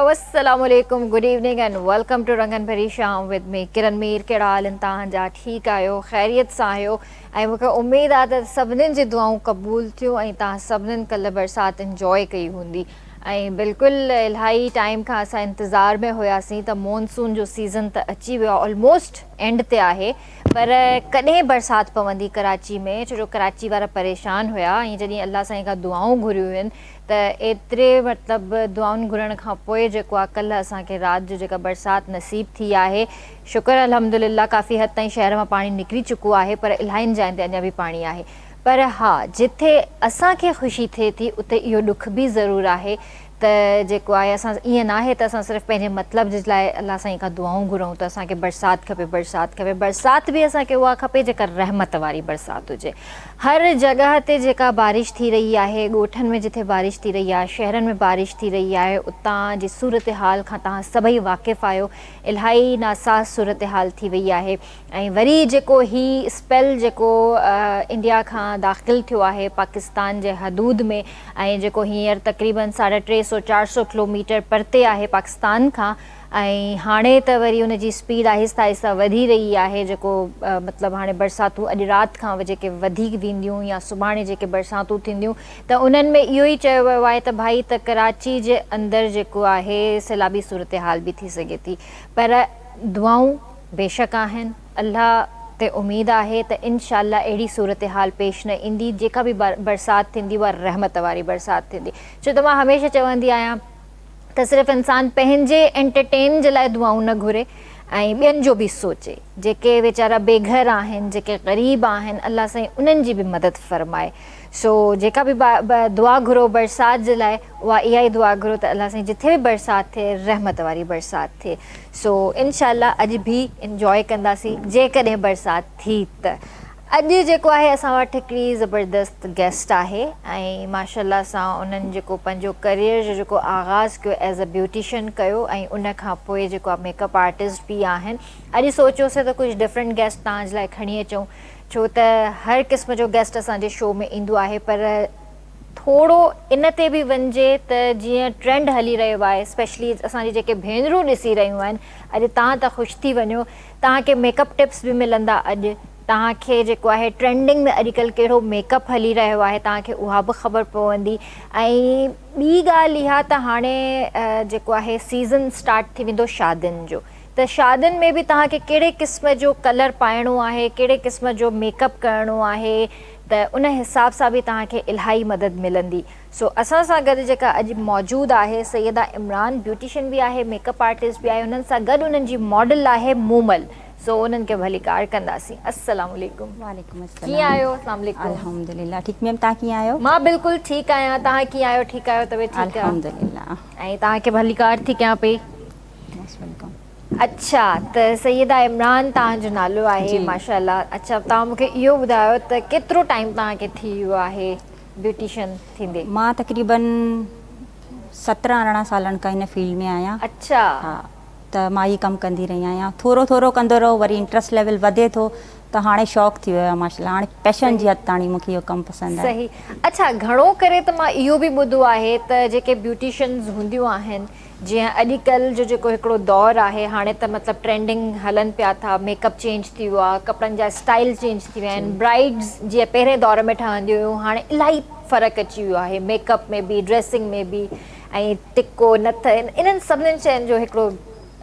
अस्सलामुअलैकुम, good evening and welcome to रंगन भरी शाम विद मी किरण मीर। कहिड़ा हाल आहिनि तव्हांजा? ठीकु आहियो, ख़ैरियत सां आहियो? ऐं मूंखे उमेदु आहे त सभिनीनि जी दुआऊं क़बूल थियूं ऐं तव्हां सभिनीनि कल्ह बरसाति इंजॉय कई हूंदी। ऐं बिल्कुलु इलाही टाइम खां असां इंतज़ार में हुआसीं त मॉनसून जो सीज़न त अची वियो आहे, ऑलमोस्ट एंड ते आहे, पर कॾहिं बरसाति पवंदी कराची में, छो जो कराची वारा परेशान हुया। ऐं जॾहिं अल्लाह साईं खां दुआऊं घुरियूं आहिनि त एतिरे मतिलबु दुआउनि घुरण खां पोइ जेको आहे कल्ह असांखे राति जो जेका बरसाति नसीब थी आहे, शुक्र अल्हम्दुलिल्लाह काफ़ी हद ताईं शहर मां पाणी निकिरी चुको आहे, पर इलाहियुनि जॻहियुनि ते अञा बि पाणी आहे। पर हा, जिथे असांखे ख़ुशी थिए थी उते इहो ॾुख बि ज़रूरु आहे त जेको आहे असां ईअं न आहे त असां सिर्फ़ु पंहिंजे मतिलब जे लाइ अल्लाह साईं खां दुआऊं घुरूं त असांखे बरसाति खपे। बरसाति बि असांखे उहा खपे जेका रहमत वारी बरसाति हुजे। हर जॻह ते जेका बारिश थी रही आहे, ॻोठनि में जिथे बारिश थी रही आहे, शहरनि में बारिश थी रही आहे, उतां जी सूरत हाल खां तव्हां सभई वाक़िफ़ु आहियो। इलाही नासाज़ सूरत हाल थी वई आहे। ऐं वरी जेको ही स्पेल जेको इंडिया खां दाख़िल थियो आहे पाकिस्तान जे हदूद में, ऐं जेको हींअर तक़रीबन 350-400 किलोमीटर परते आहे पाकिस्तान खां, ऐं हाणे त वरी उन जी स्पीड आहिस्ता आहिस्ता वधी रही आहे। जेको मतिलबु हाणे बरसातूं अॼु राति खां जेके वधीक वेंदियूं या सुभाणे जेके बरसातूं थींदियूं त उन्हनि में इहो ई चयो वियो आहे त भाई त कराची जे अंदरि जेको आहे सैलाबी सूरत हाल बि थी सघे थी। पर दुआऊं बेशक आहिनि, अल्लाह ते उमेदु आहे त इंशाअल्लाह अहिड़ी सूरत हाल पेश न ईंदी। जेका बि बरसाति थींदी उहा रहमत वारी बरसाति थींदी। छो त मां हमेशह चवंदी आहियां त सिर्फ़ु इंसानु पंहिंजे एंटरटेन जे लाइ दुआऊं न घुरे ऐं ॿियनि जो बि सोचे। जेके वीचारा बेघर आहिनि, जेके ग़रीब आहिनि, अल्लाह साईं उन्हनि जी बि मदद फ़रमाए। सो जेका बि दुआ घुरो बरसाति जे लाइ, उहा इहा ई दुआ घुरो त अल्लाह साईं जिथे बि बरसाति थिए रहमत वारी बरसाति थिए। सो इंशाअल्लाह अॼु बि इंजॉय कंदासीं जेकॾहिं बरसाति थी त। अॼु जेको आहे असां वटि हिकिड़ी ज़बरदस्त गेस्ट आहे ऐं माशाअल्लाह सां उन्हनि जेको पंहिंजो करियर जो जेको आगाज़ कयो एज़ अ ब्यूटिशियन कयो, ऐं उन खां पोइ जेको आहे मेकअप आर्टिस्ट बि आहिनि। अॼु सोचियोसीं त कुझु डिफरेंट गेस्ट तव्हांजे लाइ खणी अचूं, छो त हर क़िस्म जो गेस्ट असांजे शो में ईंदो आहे, पर थोरो इन ते बि वञिजे त जीअं ट्रेंड हली रहियो आहे, स्पेशली असांजी जेके भेनरूं ॾिसी रहियूं आहिनि। अॼु तव्हां त ख़ुशि थी वञो, तव्हांखे मेकअप टिप्स बि मिलंदा। अॼु तव्हांखे जेको आहे ट्रेंडिंग में अॼुकल्ह कहिड़ो मेकअप हली रहियो आहे तव्हांखे उहा बि ख़बर पवंदी। ऐं ॿी ॻाल्हि इहा त हाणे जेको आहे सीज़न स्टार्ट थी वेंदो शादियुनि जो, त शादियुनि में बि तव्हांखे कहिड़े क़िस्म जो कलर पाइणो आहे, कहिड़े क़िस्म जो मेकअप करिणो आहे, त उन हिसाब सां बि तव्हांखे इलाही मदद मिलंदी। सो असां सां गॾु जेका अॼु मौजूदु आहे सैयदा इमरान, ब्यूटिशियन बि आहे, मेकअप आर्टिस्ट बि आहे, हुननि सां गॾु उन्हनि जी मॉडल आहे मूमल। सो उन्हनि खे भलीकार कंदासीं। अस्सलाम वालेकुम। वालेकुम अस्सलाम। कीअं आहियो? अस्सलाम वालेकुम। अल्हम्दुलिल्लाह ठीक मैम, तव्हां कीअं आहियो? मां बिल्कुलु ठीकु आहियां। तव्हां कीअं आहियो? ठीकु आहियो? तबियत ठीकु आहे? अल्हम्दुलिल्लाह। ऐं तव्हांखे भलीकार थी कयां पई। Most welcome. अच्छा, त सैयदा इमरान तव्हांजो नालो आहे माशाअल्लाह। अच्छा, तव्हां मूंखे इहो ॿुधायो त केतिरो टाइम तव्हांखे थी वियो आहे ब्यूटिशियन थींदे? मां तक़रीबन 17-18 सालनि खां इन फील्ड में आहियां। अच्छा। हा, त मां ई कमु कंदी रही आहियां। थोरो थोरो कंदो रहो, वरी इंट्रस्ट लेवल वधे थो त हाणे शौक़ु थी वियो आहे माशाअल्लाह। हाणे पैशन जी हद ताणी मूंखे इहो कमु पसंदि आहे। सही। अच्छा, घणो करे त मां इहो बि ॿुधो आहे त जेके ब्यूटिशियन्स हूंदियूं आहिनि, जीअं अॼुकल्ह जो जेको हिकिड़ो दौरु आहे, हाणे त मतिलबु ट्रेंडिंग हलनि पिया था, मेकअप चेंज थी वियो आहे, कपिड़नि जा स्टाइल चेंज थी विया आहिनि। ब्राइड्स जीअं पहिरें दौर में ठहंदियूं हुयूं, हाणे इलाही फ़र्क़ु अची वियो आहे मेकअप में बि, ड्रेसिंग में बि, ऐं टिको नथ, इन्हनि सभिनीनि शयुनि जो हिकिड़ो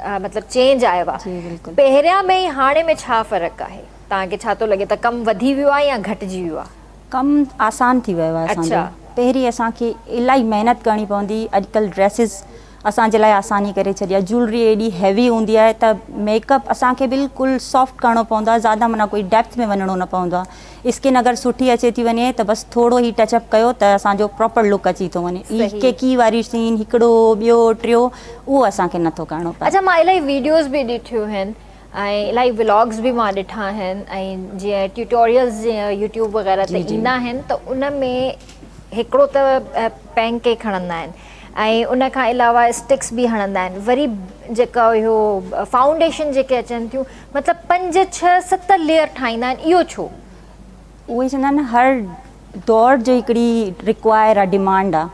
मतिलबु चेंज आयो आहे। पहिरियां में ई हाणे में छा फ़र्क़ु आहे? तव्हांखे छा थो लॻे त कमु वधी वियो आहे या घटिजी वियो आहे? कमु आसान थी वियो आहे असांजो। पहिरीं असांखे इलाही महिनत करणी पवंदी। अॼुकल्ह ड्रेसिस असांजे लाइ आसानी करे छॾी आहे। ज्वेलरी एॾी हैवी हूंदी आहे त मेकअप असांखे बिल्कुलु सॉफ्ट करिणो पवंदो आहे, ज़्यादा माना कोई डेप्थ में वञिणो न पवंदो आहे। स्किन अगरि सुठी अचे थी वञे त बसि थोरो ई टचअप कयो त असांजो प्रॉपर लुक अची थो वञे। केकी वारी सीन हिकिड़ो ॿियो टियों उहो असांखे नथो करिणो पए। अच्छा, मां इलाही वीडियोज़ बि ॾिठियूं आहिनि ऐं इलाही व्लॉग्स बि मां ॾिठा आहिनि, ऐं जीअं ट्यूटोरियल्स जीअं यूट्यूब वग़ैरह ते ईंदा आहिनि त उन में हिकिड़ो त पैनकेक खणंदा आहिनि ऐं उन खां अलावा स्टिक्स बि हणंदा आहिनि। वरी जेका इहो फाउंडेशन जेके अचनि थियूं, मतिलबु 5, 6, 7 लेयर ठाहींदा आहिनि। इहो छो? उहे चवंदा आहिनि हर दौर जो हिकिड़ी रिक्वायर आहे, डिमांड आहे।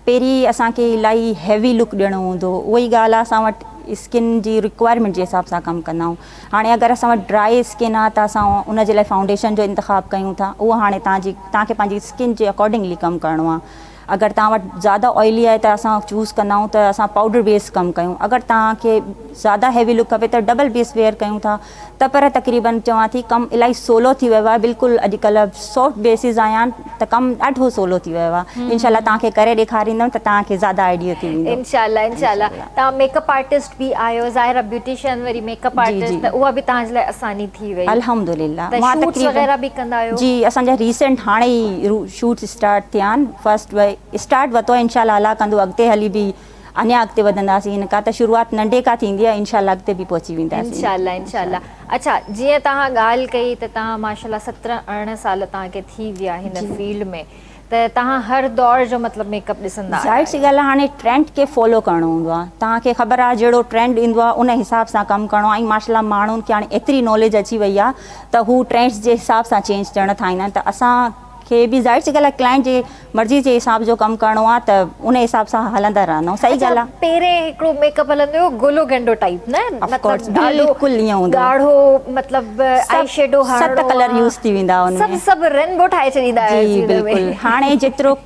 पहिरीं असांखे इलाही हैवी लुक ॾियणो हूंदो हुओ, उहा ई ॻाल्हि आहे असां वटि स्किन जी रिक्वायरमेंट जे हिसाब सां कमु कंदा आहियूं। हाणे अगरि असां वटि ड्राई स्किन आहे त असां उन जे लाइ फाउंडेशन जो इंतिख़ाबु कयूं था, उहो हाणे तव्हांखे पंहिंजी स्किन जे अकॉर्डिंगली कमु करिणो आहे। अगरि तव्हां वटि ज़्यादा ऑइली आहे त असां चूज़ कंदा आहियूं त असां पाउडर बेस कमु कयूं। अगरि तव्हांखे ज़्यादा हैवी लुक खपे त डबल बेस वेयर कयूं था। त पर तक़रीबन चवां थी कमु इलाही सवलो थी वियो आहे, बिल्कुलु अॼुकल्ह सॉफ्ट बेसिस आया आहिनि त कमु ॾाढो सवलो थी वियो आहे। इनशाला तव्हांखे करे ॾेखारींदमि त तव्हांखे ज़्यादा आइडिया थी वेंदो। इंशाल्लाह। तव्हां मेकअप आर्टिस्ट बि आहियो, ज़ाहिर आहे ब्यूटिशियन वरी मेकअप आर्टिस्ट, त उहा बि तव्हांजे लाइ आसानी थी वई। अल्हम्दुलिल्लाह। मां शूट्स वग़ैरह बि कंदा आहियो? जी, असांजा रीसेंट हाणे ई शूट्स स्टार्ट थिया आहिनि। फर्स्ट स्टार्ट वरितो आहे, इंशाल्लाह अलाह कंदो अॻिते हली बि अञा अॻिते वधंदासीं। हिन खां त शुरूआत नंढे खां थींदी आहे, इंशाल्लाह अॻिते बि पहुची वेंदासीं। इंशाल्लाह। अच्छा, जीअं तव्हां ॻाल्हि कई त तव्हां माशाल्लाह 17-18 साल तव्हांखे थी विया हिन फील्ड में, त तव्हां हर दौर जो मतिलबु मेकअप ॾिसंदा आहियो? ज़ाहिर सी ॻाल्हि आहे, हाणे ट्रेंड खे फॉलो करिणो हूंदो आहे। तव्हांखे ख़बर आहे जहिड़ो ट्रेंड ईंदो आहे उन हिसाब सां कमु करिणो आहे। ऐं माशाल्लाह माण्हुनि खे हाणे एतिरी नॉलेज अची वई आहे त हू ट्रेंड्स जे हिसाब सां चेंज थियण ठाहींदा आहिनि। त असांखे बि ज़ाहिर सी ॻाल्हि आहे क्लाइंट जे मर्ज़ी जे हिसाब जो कमु करिणो आहे, त उन हिसाब सां हलंदा रहंदा आहियूं। सही ॻाल्हि आहे। पहिरें हिकिड़ो मेकअप हलंदो हुयो गोलो गेंडो टाइप, न? बिल्कुलु ईअं हूंदो, ॻाढ़ो मतिलबु आई शेडो 7 कलर यूज़ थी वेंदा हुन, सभु रेनबो ठाहे छॾींदा आहियो। जी बिल्कुलु। हाणे जेतिरो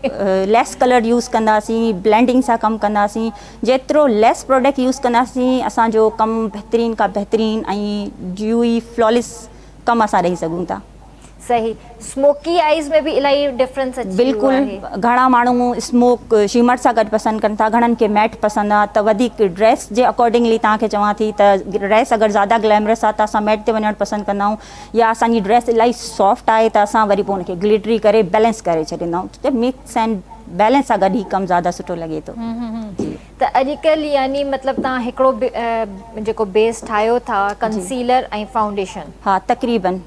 लेस कलर यूज़ कंदासीं, ब्लेंडिंग सां कमु कंदासीं, जेतिरो लेस प्रोडक्ट यूज़ कंदासीं, असांजो कमु बहितरीन खां बहितरीन ऐं ड्यूई फ्लॉलेस कमु असां ॾेई सघूं था। सही। स्मोकी आइज़ में बि इलाही डिफरेंस अची वियो आहे। बिल्कुलु। घणा माण्हू स्मोक शिमर सां गॾु पसंदि कनि था, घणनि खे मैट पसंदि आहे। त वधीक ड्रेस जे अकॉर्डिंगली तव्हांखे चवां थी त ड्रेस अगरि ज़्यादा ग्लैमरस आहे त असां मैट ते वञणु पसंदि कंदा आहियूं, या असांजी ड्रेस इलाही सॉफ्ट आहे त असां वरी पोइ हुनखे ग्लिटरी करे बैलेंस करे छॾींदा आहियूं। त मिक्स एंड बैलेंस सां गॾु ई कमु ज़्यादा सुठो लॻे थो। त अॼुकल्ह यानी मतिलबु तव्हां हिकिड़ो जेको बेस ठाहियो था, कंसीलर ऐं फाउंडेशन? हा, तक़रीबन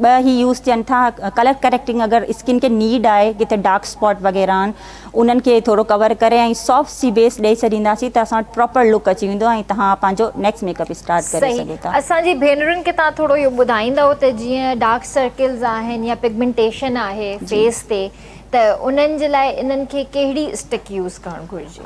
2 ही यूज़ थियनि था। कलर करेक्टिंग अगरि स्किन खे नीड आहे, किथे डार्क स्पॉट वग़ैरह आहिनि, उन्हनि खे थोरो कवर करे ऐं सॉफ्ट सी बेस ॾेई छॾींदासीं त असां वटि प्रॉपर लुक अची वेंदो ऐं तव्हां पंहिंजो नेक्स्ट मेकअप स्टार्ट करे सघो था। असांजी भेनरुनि खे तव्हां थोरो इहो ॿुधाईंदव त जीअं डार्क सर्किल्स आहिनि या पिगमेंटेशन आहे फेस ते, त उन्हनि जे लाइ इन्हनि खे कहिड़ी स्टिक यूज़ करणु घुरिजे?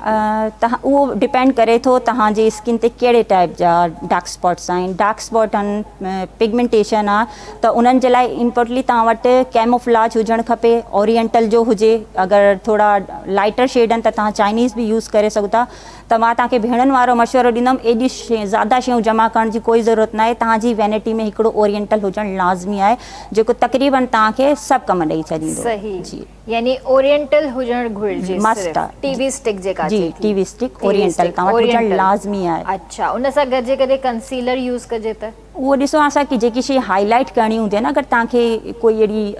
उहो डिपेंड करे थो तव्हांजे स्किन ते कहिड़े टाइप जा डार्क स्पॉट्स आहिनि। डार्क स्पॉट आहिनि, पिगमेंटेशन आहे, त उन्हनि जे लाइ इम्पोर्टली तव्हां वटि कैमोफ्लाज हुजणु खपे, ओरिएंटल जो हुजे। अगरि थोरा लाइटर शेड आहिनि त तव्हां चाइनीज़ बि यूज़ करे सघो था। त मां तव्हांखे भेणनि वारो मशवरो ॾींदमि, एॾी ज़्यादा शयूं जमा करण जी कोई ज़रूरत न आहे। तव्हांजी वैनिटी में हिकिड़ो ओरिएंटल हुजणु लाज़मी आहे, जेको तक़रीबन तव्हांखे सभु कमु ॾेई छॾींदो। सही जी, यानी ओरिएंटल हुजणु घुरिजे। मस्त आहे। टीवी स्टिक जेका जी, टीवी स्टिक ओरिएंटल तव्हां वटि हुजणु लाज़मी आहे। अच्छा, उन सां गॾु कॾहिं कंसीलर यूज़ कजे त? उहो ॾिसो, असांखे जेकी शइ हाईलाइट करणी हूंदी आहे न, अगरि तव्हांखे कोई अहिड़ी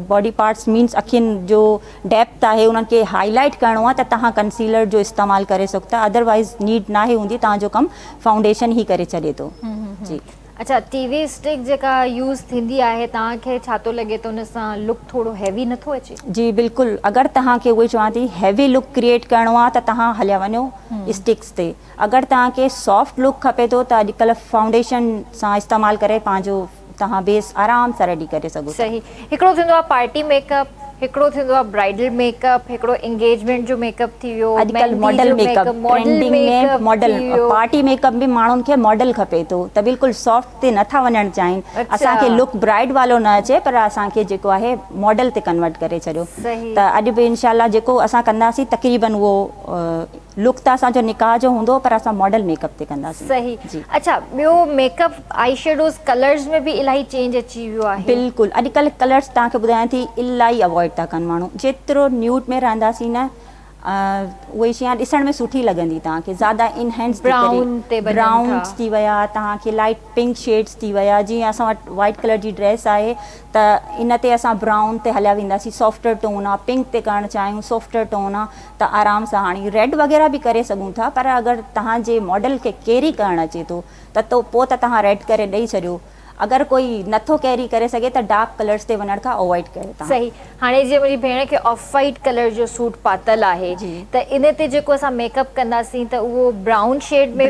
बॉडी पार्ट्स मीन्स अखियुनि जो डेप्थ आहे, उन्हनि खे हाईलाइट करिणो आहे त तव्हां कंसीलर जो इस्तेमालु करे सघो था। अदरवाइज़ नीड नाहे हूंदी, तव्हांजो कमु फाउंडेशन ई करे छॾे थो। जी। अच्छा, टीवी स्टिक जेका यूज़ थींदी आहे, तव्हांखे छा थो लॻे त उन सां लुक थोरो हैवी नथो अचे? जी बिल्कुलु। अगरि तव्हांखे उहे चवां थी हैवी लुक क्रिएट करिणो आहे त तव्हां हलिया वञो स्टिक्स ते। अगरि तव्हांखे सॉफ्ट लुक खपे थो त अॼुकल्ह फाउंडेशन सां इस्तेमालु करे पंहिंजो तव्हां बेस आराम सां रेडी करे सघो। सही। हिकिड़ो थींदो आहे पार्टी मेकअप, हिकिड़ो थींदो आहे ब्राइडल मेकअप, हिकिड़ो एंगेजमेंट जो मेकअप थी वियो, अॼुकल्ह मॉडल मेकअप, ट्रेंडिंग में मॉडल पार्टी मेकअप बि माण्हुनि खे मॉडल खपे थो, त बिल्कुलु सॉफ्ट ते नथा वञणु चाहिनि। असांखे लुक ब्राइड वारो न अचे, पर असांखे जेको आहे मॉडल ते कन्वर्ट करे छॾियो। त अॼु बि इनशाला जेको असां कंदासीं तक़रीबन उहो लुक त असांजो निकाह जो हूंदो, पर असां मॉडल मेकअप ते कंदासीं। सही जी। अच्छा, ॿियो मेकअप आई शेडोज़ कलर्स में बि इलाही चेंज अची वियो आहे। बिल्कुलु। अॼुकल्ह कलर्स तव्हांखे ॿुधायां थी इलाही अवॉइड था कनि माण्हू। जेतिरो न्यूड में रहंदासीं न, उहे शइ ॾिसण में सुठी लॻंदी तव्हांखे। ज़्यादा इनहेंस ब्राउन्स थी विया, तव्हांखे लाइट पिंक शेड्स थी विया। जीअं असां वटि वाइट कलर जी ड्रेस आहे त इन ते असां ब्राउन ते हलिया वेंदासीं, सॉफ्टर टोन आहे। पिंक ते करणु चाहियूं, सॉफ्टर टोन आहे, त आराम सां हाणे रेड वग़ैरह बि करे सघूं था। पर अगरि तव्हांजे मॉडल खे कैरी करणु अचे थो त पोइ त तव्हां रेड करे ॾेई छॾियो। अगरि कोई नथो कैरी करे सघे त डार्क कलर्स ते वञण खां अवॉइड कयो। सही। हाणे जीअं मुंहिंजी भेण खे ऑफ वाइट कलर जो सूट पातल आहे, त इन ते जेको असां मेकअप कंदासीं त उहो ब्राउन शेड में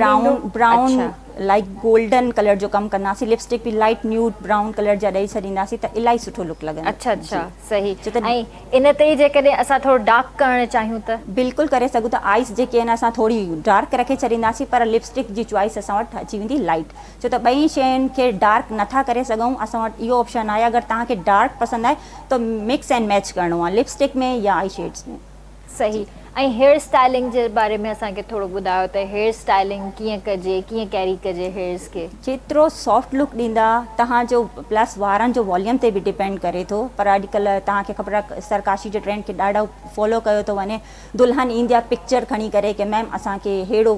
ब्राउन लाइक गोल्डन कलर जो कमु कंदासीं, लिपस्टिक बि लाइट न्यूड ब्राउन कलर जा ॾेई छॾींदासीं त इलाही सुठो लुक लॻंदो। अच्छा अच्छा, सही। छो त ऐं इन ते ई जेकॾहिं असां थोरो डार्क करणु चाहियूं त बिल्कुलु करे सघूं था। आइस जेके आहिनि असां थोरी डार्क रखे छॾींदासीं, पर लिपस्टिक जी चॉइस असां वटि अची वेंदी लाइट। छो त ॿई शयुनि खे डार्क नथा करे सघूं, असां वटि इहो ऑप्शन आहे। अगरि तव्हांखे डार्क पसंदि आहे त मिक्स एंड मैच करिणो आहे लिपस्टिक में या आई शेड्स में। सही। ऐं हेयर स्टाइलिंग जे बारे में असांखे थोरो ॿुधायो त हेयर स्टाइलिंग कीअं कजे, कीअं कैरी कजे हेयर्स खे? जेतिरो सॉफ्ट लुक ॾींदा तव्हांजो, प्लस वारनि जो वॉल्यूम ते बि डिपेंड करे थो। पर अॼुकल्ह तव्हांखे ख़बर आहे सरकाशी जे ट्रेंड खे ॾाढो फॉलो कयो थो वञे। दुल्हन ईंदी आहे पिक्चर खणी करे कि मैम असांखे अहिड़ो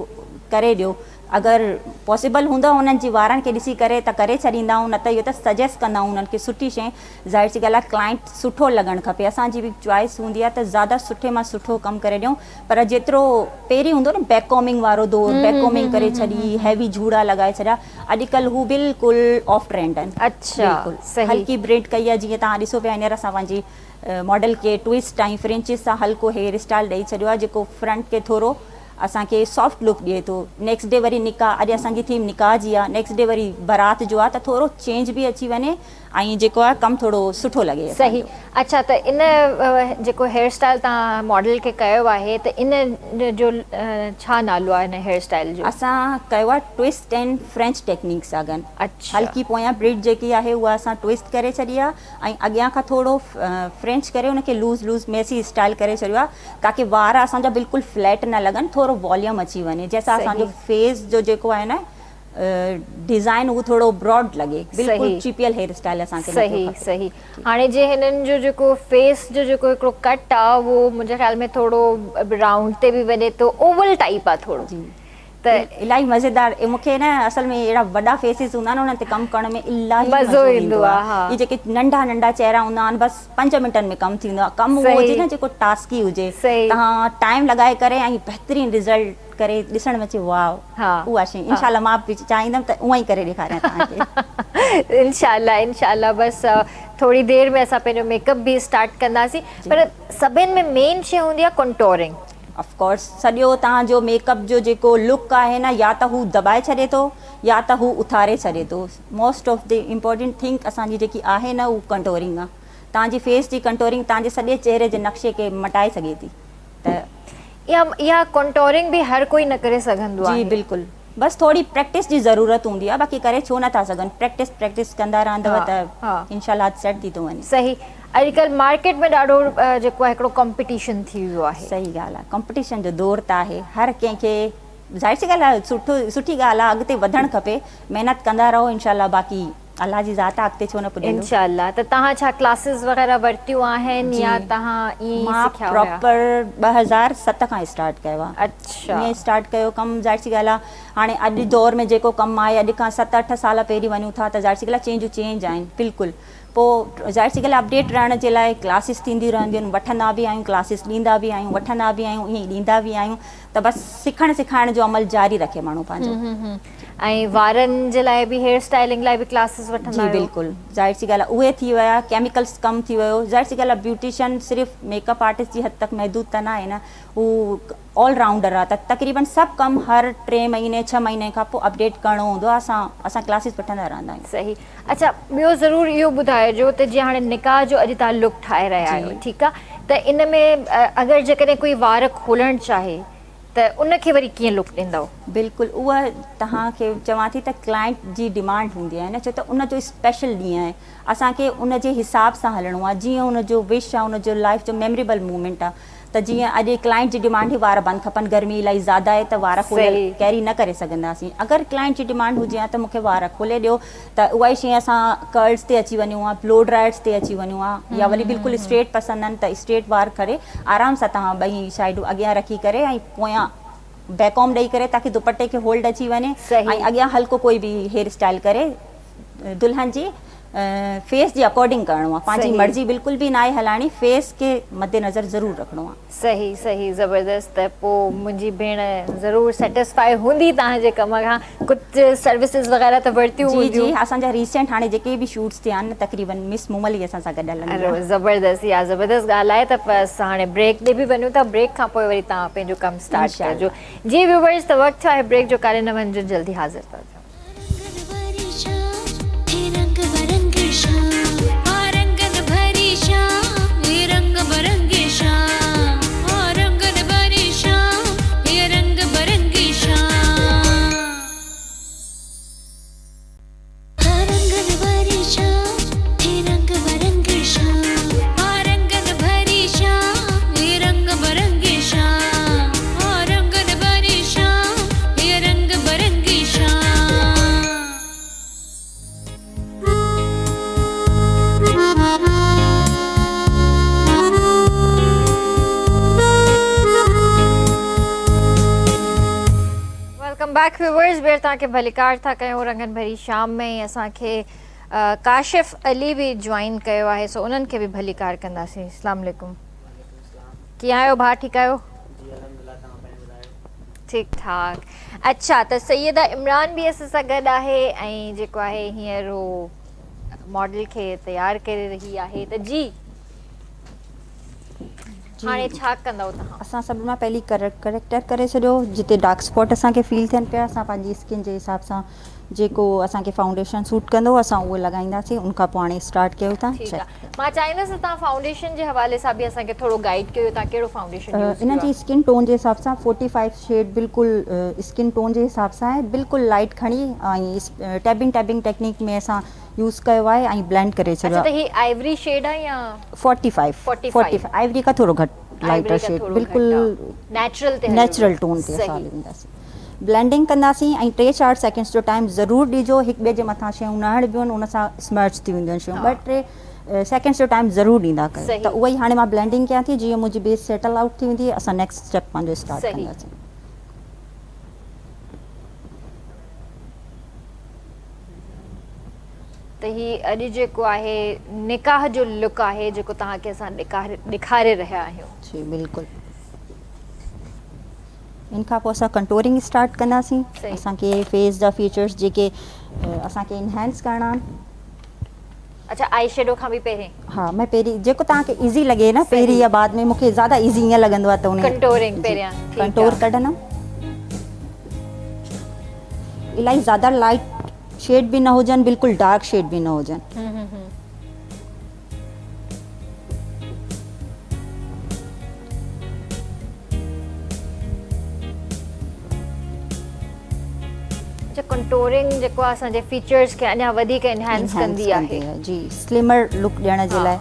करे ॾियो। अगरि पॉसिबल हूंदो उन्हनि जी वारनि खे ॾिसी करे त करे छॾींदा आहियूं, न त इहो त सजेस्ट कंदा आहियूं उन्हनि खे सुठी शइ। ज़ाहिर सी ॻाल्हि आहे क्लाइंट सुठो लॻणु खपे, असांजी बि चॉइस हूंदी आहे त ज़्यादा सुठे मां सुठो कमु करे ॾियूं। पर जेतिरो पहिरीं हूंदो न बैककॉमिंग वारो दौर, बैककॉमिंग करे छॾी, हैवी जूड़ा लॻाए छॾिया, अॼुकल्ह हू बिल्कुलु ऑफ ट्रेंड आहिनि। अच्छा, सही। हल्की ब्रेड कई आहे, जीअं तव्हां ॾिसो पिया हींअर असां पंहिंजी मॉडल खे ट्विस्ट ऐं फ्रेंचिस सां हल्को हेयर स्टाइल ॾेई छॾियो आहे, जेको फ्रंट खे थोरो असांखे सॉफ्ट लुक ॾिए थो। नेक्स्ट डे वरी निकाह, अॼु असांजी थीम निकाह जी आहे, नेक्स्ट डे वरी बारात जो आहे, त थोरो चेंज बि अची वञे ऐं जेको आहे कमु थोरो सुठो लॻे। सही। अच्छा, त इन जेको हेयर स्टाइल तव्हां मॉडल खे कयो आहे त इन जो छा नालो आहे इन हेयर स्टाइल जो? असां कयो आहे ट्विस्ट एंड फ्रेंच टेक्निक सां गॾु। अच्छा। हल्की पोयां ब्रिड जेकी आहे उहा असां ट्विस्ट करे छॾी आहे ऐं अॻियां खां थोरो फ्रेंच करे उनखे लूज़ लूज़ मेसी स्टाइल करे छॾियो आहे, ताकी वार असांजा बिल्कुलु फ्लैट न लॻनि, थोरो वॉल्यूम अची वञे, जंहिंसां असांजो फेस जो जेको आहे न डिज़ाइन उहो थोरो ब्रॉड लॻे, बिल्कुलु चिपियल हेयर स्टाइल असांखे। सही सही। हाणे जे हिननि जो जेको फेस जो जेको हिकिड़ो कट आहे उहो मुंहिंजे ख़्याल में थोरो राउंड ते बि वञे थो, ओवल टाइप आहे थोरो, त इलाही मज़ेदार। मूंखे न असल में अहिड़ा वॾा फेसिस हूंदा आहिनि उन्हनि ते कमु करण में इलाही मज़ो ईंदो आहे। इहे जेके नंढा नंढा चेहरा हूंदा आहिनि बसि 5 मिंटनि में कमु थींदो आहे। कमु उहो हुजे न जेको टास्की हुजे, तव्हां टाइम लॻाए करे ऐं बहितरीनु रिज़ल्ट करे ॾिसण में अचे, वाह उहा शइ। इंशाल्लाह मां बि चाहींदमि त उहा ई करे ॾेखारियां तव्हांखे। इंशाल्लाह इंशाल्लाह। बसि थोरी देरि में असां पंहिंजो मेकअप बि स्टार्ट कंदासीं, पर सभिनि में मेन शइ हूंदी आहे कंटोरिंग। ऑफकोर्स सॼो तव्हांजो मेकअप जो जेको लुक आहे न, या त हू दॿाए छॾे थो या त हू उथारे छॾे थो। Most of the important thing असांजी जेकी आहे न उहा कंटोरिंग आहे। तव्हांजी फेस जी कंटोरिंग तव्हांजे सॼे चेहरे जे नक्शे खे मटाए सघे थी। त इहा कंटोरिंग बि हर कोई न करे सघंदो आहे। जी बिल्कुलु, बसि थोरी प्रैक्टिस जी ज़रूरत हूंदी आहे, बाक़ी करे छो नथा सघनि। प्रैक्टिस कंदा रहंदव त इंशाल्लाह सेट थी थो वञे। सही। अॼुकल्ह मार्केट में ॾाढो जेको आहे हिकिड़ो कॉम्पिटिशन थी वियो आहे। सही ॻाल्हि आहे, कॉम्पिटिशन जो दौर त आहे। हर कंहिंखे ज़ाहिर सी ॻाल्हि आहे सुठी ॻाल्हि आहे, अॻिते वधणु खपे, महिनत कंदा रहो, इंशाल्लाह बाक़ी अल्लाह जी ज़ात आहे, अॻिते छो न पुॼंदो इंशाल्लाह। त तव्हां छा क्लासिस वग़ैरह वरितियूं आहिनि या तव्हां ईअं सिखिया हुया? मां प्रॉपर 2007 खां स्टार्ट कयो आहे। अच्छा। ईअं स्टार्ट कयो कमु। ज़ाहिर सी ॻाल्हि आहे, हाणे अॼु दौर में जेको कमु आहे, अॼु खां 7-8 साल पहिरीं वञूं था त ज़ाहिर सी ॻाल्हि आहे चेंज आहिनि बिल्कुलु। पोइ ज़ाहिर सी ॻाल्हि आहे अपडेट रहण जे लाइ क्लासिस थींदियूं रहंदियूं आहिनि, वठंदा बि आहियूं, क्लासिस ॾींदा बि आहियूं, वठंदा बि आहियूं, ईअं ॾींदा बि आहियूं। त बसि सिखणु सिखाइण जो अमल जारी रखे माण्हू पंहिंजो। ऐं वारनि जे लाइ बि हेयर स्टाइलिंग लाइ बि क्लासिस वठंदा आहियो? जी बिल्कुलु। ज़ाहिर सी ॻाल्हि आहे उहे थी विया, केमिकल्स कमु थी वियो। ज़ाहिर सी ॻाल्हि आहे ब्यूटिशियन सिर्फ़ु मेकअप आर्टिस्ट जी हद तक महदूद त न आहे न, हू ऑलराउंडर आहे। त तक़रीबन सभु कमु हर 3 महीने 6 महीने खां पोइ अपडेट करिणो हूंदो आहे। असां क्लासिस वठंदा रहंदा आहियूं। सही। अच्छा, ॿियो ज़रूरु इहो ॿुधाइजो त जीअं हाणे निकाह जो अॼु तव्हां लुक ठाहे रहिया आहियो, ठीकु आहे, त इन में अगरि जेकॾहिं कोई वार खोलणु चाहे त उनखे वरी कीअं लुक ॾींदव? बिल्कुलु, उहा तव्हांखे चवां थी त क्लाइंट जी डिमांड हूंदी आहे न, छो त उनजो स्पेशल ॾींहुं आहे, असांखे उनजे हिसाब सां हलणो आहे। जीअं उनजो विश आहे, उनजो लाइफ जो मेमोरेबल मूमेंट आहे। त जीअं अॼु क्लाइंट जी डिमांड ही वार बंदि खपनि, गर्मी इलाही ज़्यादा आहे त वार खोले कैरी न करे सघंदासीं। अगरि क्लाइंट जी डिमांड हुजे हा त मूंखे वार खोले ॾियो, त उहा ई शइ असां कर्ल्स ते अची वञूं आहे, ब्लो ड्रायर्स ते अची वञूं आहे, या वरी बिल्कुलु स्ट्रेट पसंदि आहिनि त स्ट्रेट वार करे आराम सां तव्हां ॿई साइडूं अॻियां रखी करे ऐं पोयां बैकॉम ॾेई करे ताकी दुपट्टे खे होल्ड अची वञे, ऐं अॻियां हल्को कोई बि हेयर स्टाइल करे दुल्हन जी फेस जे अकॉर्डिंग करिणो आहे। पंहिंजी मर्ज़ी बिल्कुलु बि न आहे हलाइणी, फेस खे मद्देनज़र ज़रूरु रखिणो आहे। सही सही, ज़बरदस्त। त पोइ मुंहिंजी भेण ज़रूरु सेटिस्फाई हूंदी तव्हांजे कम खां। कुझु सर्विसिस वग़ैरह त वरितियूं हूंदियूं? जी, असांजा रिसेंट हाणे जेके बि शूट्स थिया आहिनि तक़रीबन मिस मुमल ई असां सां गॾु हलंदी। ज़बरदस्त, इहा ज़बरदस्त ॻाल्हि आहे। त बसि हाणे ब्रेक ॾे बि वञूं था, ब्रेक खां पोइ वरी तव्हां पंहिंजो कमु स्टार्ट कजो। जी व्यूवर्स, त वक़्तु थियो आहे ब्रेक जो, कारे न वञिजो, जल्दी हाज़िर था। बैक व्यूअर्स बेर तव्हांखे भलीकार था कयूं रंगन भरी शाम में ऐं असांखे काशिफ़ अली भी ज्वाइन कयो आहे सो उन्हनि खे बि भलीकार कंदासीं। अस्सलाम वालेकुम, कीअं आहियो भाउ? ठीकु आहियो? ठीकु ठाक। अच्छा, त सैयदा इमरान बि असां सां गॾु आहे ऐं जेको आहे हींअर उहो मॉडल खे तयारु करे रही आहे। त जी हाणे छा कंदव तव्हां? असां सभ मां पहली करेक्टर करे छॾियो, जिते डार्क स्पॉट असांखे फील थियनि पिया, असां पंहिंजी स्किन जे हिसाब सां जेको असांखे फाउंडेशन सूट कंदो असां उहो लॻाईंदासीं। उन खां पोइ हाणे स्टार्ट कयो था। ठीकु आहे, मां चाहींदसि तव्हां फाउंडेशन जे हवाले सां बि असांखे थोरो गाइड कयो, तव्हां कहिड़ो foundation use in ji skin tone जे हिसाब सां 45 शेड बिल्कुलु स्किन टोन जे हिसाब सां आहे, बिल्कुलु लाइट खणी ऐं टैबिंग टेक्निक में असां यूज़ कयो आहे ऐं ब्लेंड करे छॾियो आहे। त ही आइवरी शेड आहे या 45 आइवरी खां थोरो घटि लाइटर शेड, बिल्कुलु नेचुरल टोन ते असां वेंदासीं। ब्लेंडिंग कंदासीं ऐं 3-4 सेकेंड्स जो टाइम ज़रूरु ॾिजो। हिक ॿिए जे मथां शयूं न हणिबियूं आहिनि, उन सां स्मर्च थी वेंदियूं आहिनि शयूं। 2-3 सेकेंड्स जो टाइम ज़रूरु ॾींदा कयो। त उहा ई हाणे मां ब्लेंडिंग कयां थी, जीअं मुंहिंजी बेस सेटल आउट थी वेंदी असां नेक्स्ट स्टेप पंहिंजो स्टार्ट कंदासीं। त ही अॼु जेको आहे निकाह जो लुक आहे जेको तव्हांखे असां ॾेखारे रहिया आहियूं। जी बिल्कुलु। इन खां पोइ असां कंटोरिंग स्टार्ट कंदासीं। असांखे फेस जा फीचर्स जेके असांखे इनहेंस करणा आहिनि। अच्छा, आई शेडो खां बि पहिरें? हा, मैं पहिरीं जेको तव्हांखे ईज़ी लॻे न, पहिरीं या बाद में। मूंखे ज़्यादा ईज़ी ईअं लॻंदो आहे त उन कंटोरिंग पहिरियां कंटोर कढंदमि। इलाही ज़्यादा लाइट शेड भी न हुजनि, बिल्कुलु डार्क शेड भी न हुजनि। अच्छा, कंटोरिंग जेको आहे असांजे फीचर्स खे अञा वधीक एनहांस कंदी आहे। जी, स्लिमर लुक ॾियण जे लाइ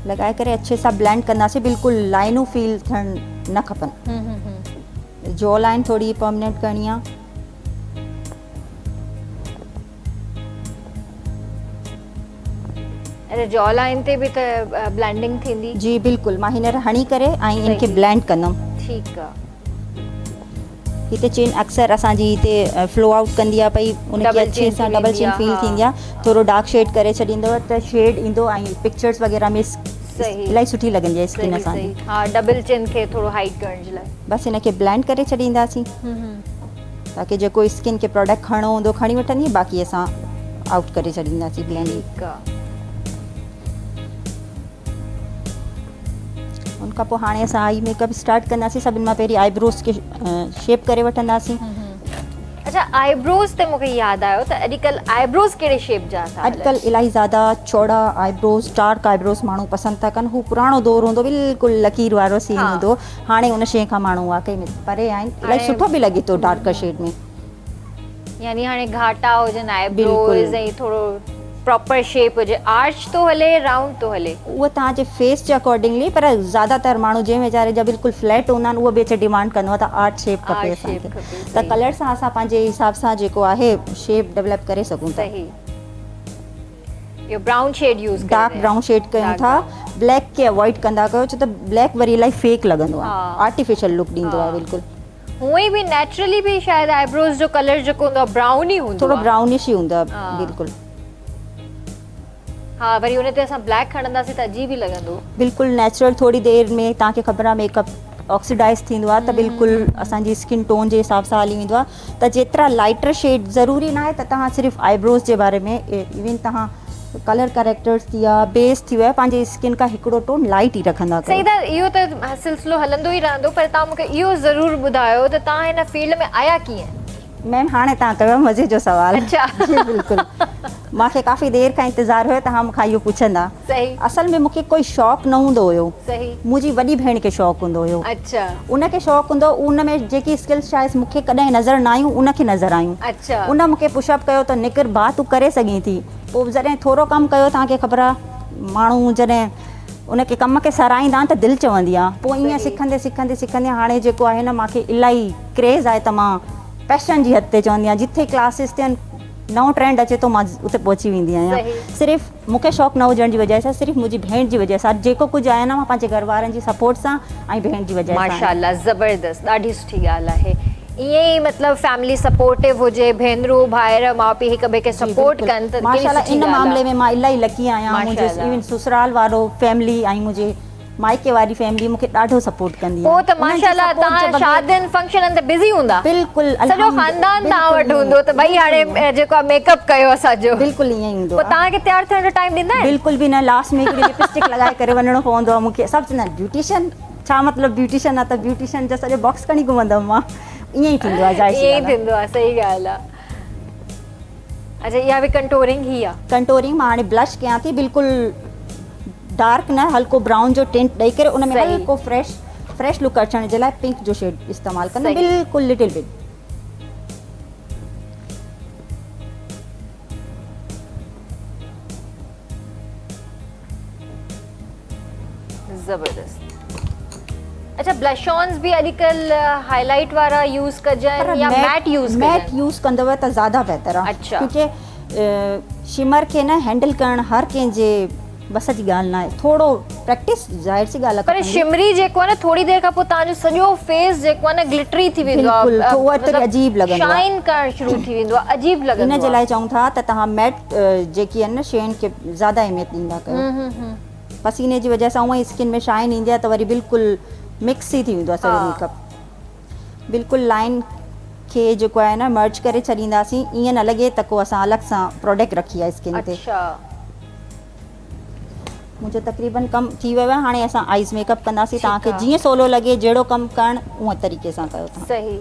लॻाए करे अच्छे सां ब्लेंड कंदासीं। बिल्कुलु लाइनूं फील थियणु न खपनि। जॉ लाइन थोरी परमानेंट करणी आहे। जॉ लाइन ते बि त ब्लेंडिंग थींदी? जी बिल्कुलु, मां हींअर हणी करे ऐं इनखे ब्लेंड कंदमि। ठीकु आहे। हिते चेन अक्सर असांजी हिते फ्लो आउट कंदी आहे पई, उनखे अच्छे सां डबल चेन फील थींदी आहे। थोरो डार्क शेड करे छॾींदव त शेड ईंदो ऐं पिक्चर्स वग़ैरह में इलाही सुठी लॻंदी आहे स्किन असांजी। हा, डबल चेन खे थोरो हाइड करण जे लाइ बसि हिनखे ब्लेंड करे छॾींदासीं ताकी जेको स्किन खे प्रोडक्ट खणणो हूंदो खणी वठंदी, बाक़ी असां आउट करे छॾींदासीं ब्लेंडिंग। उनखां पोइ हाणे असां आई मेकअप स्टार्ट कंदासीं। सभिनि मां पहिरीं आईब्रोस खे शेप करे वठंदासीं। अच्छा, आईब्रोस ते मूंखे यादि आयो त अॼुकल्ह आईब्रोस कहिड़े शेप जा? अॼुकल्ह इलाही ज़्यादा चौड़ा आईब्रोस, डार्क आईब्रोस माण्हू पसंदि था कनि। हू पुराणो दौर हूंदो, बिल्कुलु लकीर वारो सीन हूंदो। हाणे उन शइ खां माण्हू वाकई में परे आहिनि। इलाही सुठो बि लॻे थो डार्क शेड में। यानी हाणे घाटा हुजनि आईब्रोस ऐं थोरो प्रॉपर शेप हुजे, आर्च तो हले, राउंड तो हले, उहो तव्हांजे फेस जे अकॉर्डिंगली। पर ज़्यादातर माण्हू जंहिं वीचारे जा बिल्कुलु फ्लैट हूंदा आहिनि, उहो बि अचे डिमांड कंदो आहे त आर्च शेप खपे असांखे। त कलर सां असां पंहिंजे हिसाब सां जेको आहे शेप डेवलप करे सघूं था। इहो brown shade use dark brown shade कयूं था। ब्लैक खे अवॉइड कंदा कयो, छो त ब्लैक वरी इलाही फेक लॻंदो आहे, आर्टिफिशियल लुक ॾींदो आहे बिल्कुलु। हूअं बि नेचुरली बि शायदि आईब्रोस जो कलर जेको हूंदो आहे ब्राउन ई हूंदो आहे, थोरो ब्राउनिश ई हूंदो आहे बिल्कुलु। हा, वरी उन ते असां ब्लैक खणंदासीं त अजीब ई लॻंदो। बिल्कुलु नेचुरल। थोरी देरि में तव्हांखे ख़बर आहे मेकअप ऑक्सीडाइज़ थींदो आहे त बिल्कुलु असांजी स्किन टोन जे हिसाब सां हली वेंदो आहे। त जेतिरा लाइटर शेड ज़रूरी न आहे त तव्हां सिर्फ़ु आईब्रोस जे बारे में, इवन तव्हां कलर करेक्टर्स थी विया, बेस थी विया, पंहिंजे स्किन खां हिकिड़ो टोन लाइट ई रखंदा। सही त इहो त सिलसिलो हलंदो ई रहंदो, पर तव्हां मूंखे इहो ज़रूरु ॿुधायो त तव्हां हिन फील्ड में आया कीअं? मैम, हाणे तव्हां कयो मज़े जो सवाल। अच्छा। जी बिल्कुलु। मूंखे काफ़ी देरि खां इंतज़ारु हुयो तव्हां मूंखां इहो पुछंदा। सही। असल में मूंखे कोई शौक़ु न हूंदो हुयो। सही। मुंहिंजी वॾी भेण खे शौक़ु हूंदो हुयो। अच्छा। उनखे शौक़ु हूंदो, उन में जेकी स्किल्स शायदि मूंखे कॾहिं नज़र न आयूं, उनखे नज़र आयूं। अच्छा। उन मूंखे पुशअप कयो त निकर भाउ तूं करे सघीं थी। पोइ जॾहिं थोरो कमु कयो, तव्हांखे ख़बर आहे माण्हू जॾहिं उनखे कम खे सराईंदा आहिनि त दिलि चवंदी आहे। पोइ ईअं सिखंदे हाणे जेको आहे न, मूंखे इलाही क्रेज़ आहे त मां पैशन जी हद ते चवंदी आहियां। जिथे क्लासिस थियनि, नओं ट्रेंड अचे थो, मां उते पहुची वेंदी आहियां। सिर्फ़ु मूंखे शौक़ु न हुजण जी वजह सां, सिर्फ़ु मुंहिंजी भेण जी वजह सां, जेको कुझु आहे न मां पंहिंजे घर वारनि जी सपोर्ट सां ऐं भेण जी वजह सां। माशाअल्लाह, ज़बरदस्त, ॾाढी सुठी ॻाल्हि आहे। ईअं ई मतिलबु फैमिली सपोर्टिव हुजे, भेनरूं भाइर माउ पीउ हिक ॿिए खे सपोर्ट कनि त माशाल्लाह इन मामले में मां इलाही लकी आहियां। मुंहिंजे इवन ससुराल वारो फैमिली ऐं मुंहिंजे माइके वारी फैमिली मूंखे ॾाढो सपोर्ट कंदी आहे। पोइ त माशाल्लाह तव्हां शादियुनि फंक्शननि ते बिज़ी हूंदा? बिल्कुलु, सॼो ख़ानदान तव्हां वटि हूंदो त भई हाणे जेको आहे मेकअप कयो असांजो। बिल्कुलु ईअं ई हूंदो पोइ तव्हांखे तयारु थियण जो टाइम ॾींदा आहिनि? बिल्कुलु बि न, लास्ट में हिकिड़ी लिपस्टिक लॻाए करे वञिणो पवंदो आहे मूंखे। सभु चवंदा आहिनि ब्यूटिशियन, छा मतिलबु ब्यूटिशियन आहे त ब्यूटिशियन जो सॼो बॉक्स खणी घुमंदमि मां। ईअं ई थींदो आहे, ज़ाहिर ईअं ई थींदो आहे, सही ॻाल्हि आहे। अच्छा, इहा बि कंटोरिंग ही आहे? कंटोरिंग मां हाणे ब्लश कयां थी, बिल्कुलु डार्क न, हल्को ब्राउन जो टिंट ॾेई करे उन में हल्को फ्रेश लुक अचण जे लाइ पिंक जो शेड इस्तेमालु कंदा, बिल्कुलु लिटिल बिट। ज़बरदस्त। अच्छा, ब्लश ऑन्स भी अॼुकल्ह हाईलाइट वारा यूज़ कजनि या मैट यूज़ कजनि? मैट यूज़ कंदव त ज़्यादा बहितर आहे। अच्छा। क्योंकि शिमर खे न हैंडल करणु हर कंहिंजे बस जी ॻाल्हि न आहे, थोरो प्रैक्टिस ज़ाहिर सी ॻाल्हि आहे। पर शिमरी जेको आहे न थोरी देरि खां पोइ तव्हांजो सॼो फेस जेको आहे न ग्लिटरी थी वेंदो आहे, उहो त अजीब लॻंदो आहे, शाइन करणु शुरू थी वेंदो आहे, अजीब लॻंदो आहे। इन जे लाइ चऊं था त तव्हां मैट जेकी आहिनि न शयुनि खे ज़्यादा अहमियत ॾींदा कयो। पसीने जी वजह सां उहा ई स्किन में शाइन ईंदी आहे त वरी बिल्कुलु मिक्स ई थी वेंदो आहे सॼो मेकअप। बिल्कुलु लाइन खे जेको आहे न मर्ज करे छॾींदासीं, ईअं न लॻे त को असां अलॻि सां प्रोडक्ट रखी आहे स्किन ते। मुंहिंजो तक़रीबन कमु थी वियो आहे, हाणे असां आइज़ मेकअप कंदासीं। तव्हांखे जीअं सवलो लॻे, जहिड़ो कमु करणु उहा तरीक़े सां कयो तव्हां। सही।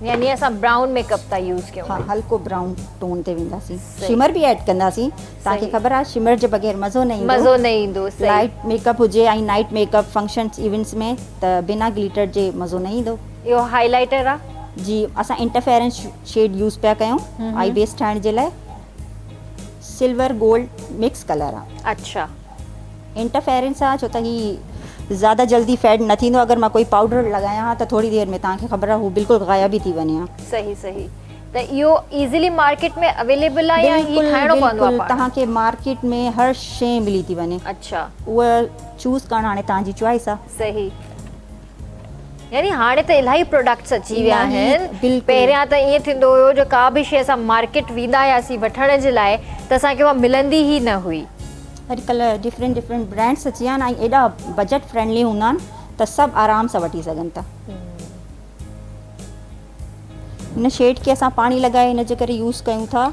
यानी असां ब्राउन मेकअप था यूज़ कयूं? हाँ, हल्को ब्राउन टोन ते वेंदासीं। शिमर भी ऐड कंदासीं। तव्हांखे ख़बर आहे शिमर जे बग़ैर मज़ो न ईंदो। मज़ो न ईंदो। लाइट मेकअप हुजे ऐं नाइट मेकअप फंक्शन्स इवेंट्स में त बिना ग्लिटर जे मज़ो न ईंदो। इहो हाईलाइटर आहे? जी, असां इंटरफेरेंस शेड यूज़ पिया कयूं आई बेस ठाहिण जे लाइ। सिल्वर गोल्ड मिक्स कलर आहे। अच्छा। इंटरफेरेंस आहे छो त ही ज़्यादा जल्दी फेड न थींदो। अगरि मां कोई पाउडर लॻायां त थोरी देरि में तव्हांखे ख़बर आहे हू बिल्कुलु गायब ई थी वञे। सही सही। त इहो इज़िली मार्केट में अवेलेबल आहे या हीअ ठाहिणो पवंदो आहे? तव्हांखे मार्केट में हर शइ मिली थी वञे। अच्छा। उहा चूज़ करणु हाणे तव्हांजी चॉइस आहे। सही। यानी हाणे त इलाही प्रोडक्ट्स अची विया आहिनि। पहिरियां त ईअं थींदो हुयो जो का बि शइ असां मार्केट वेंदा हुआसीं वठण जे लाइ त असांखे उहा मिलंदी ई न हुई। अॼुकल्ह डिफरेंट ब्रांड्स अची विया आहिनि ऐं एॾा बजट फ्रेंडली हूंदा आहिनि त सभु आराम सां वठी सघनि था। हिन शेड खे असां पाणी लॻाए हिन जे करे यूज़ कयूं था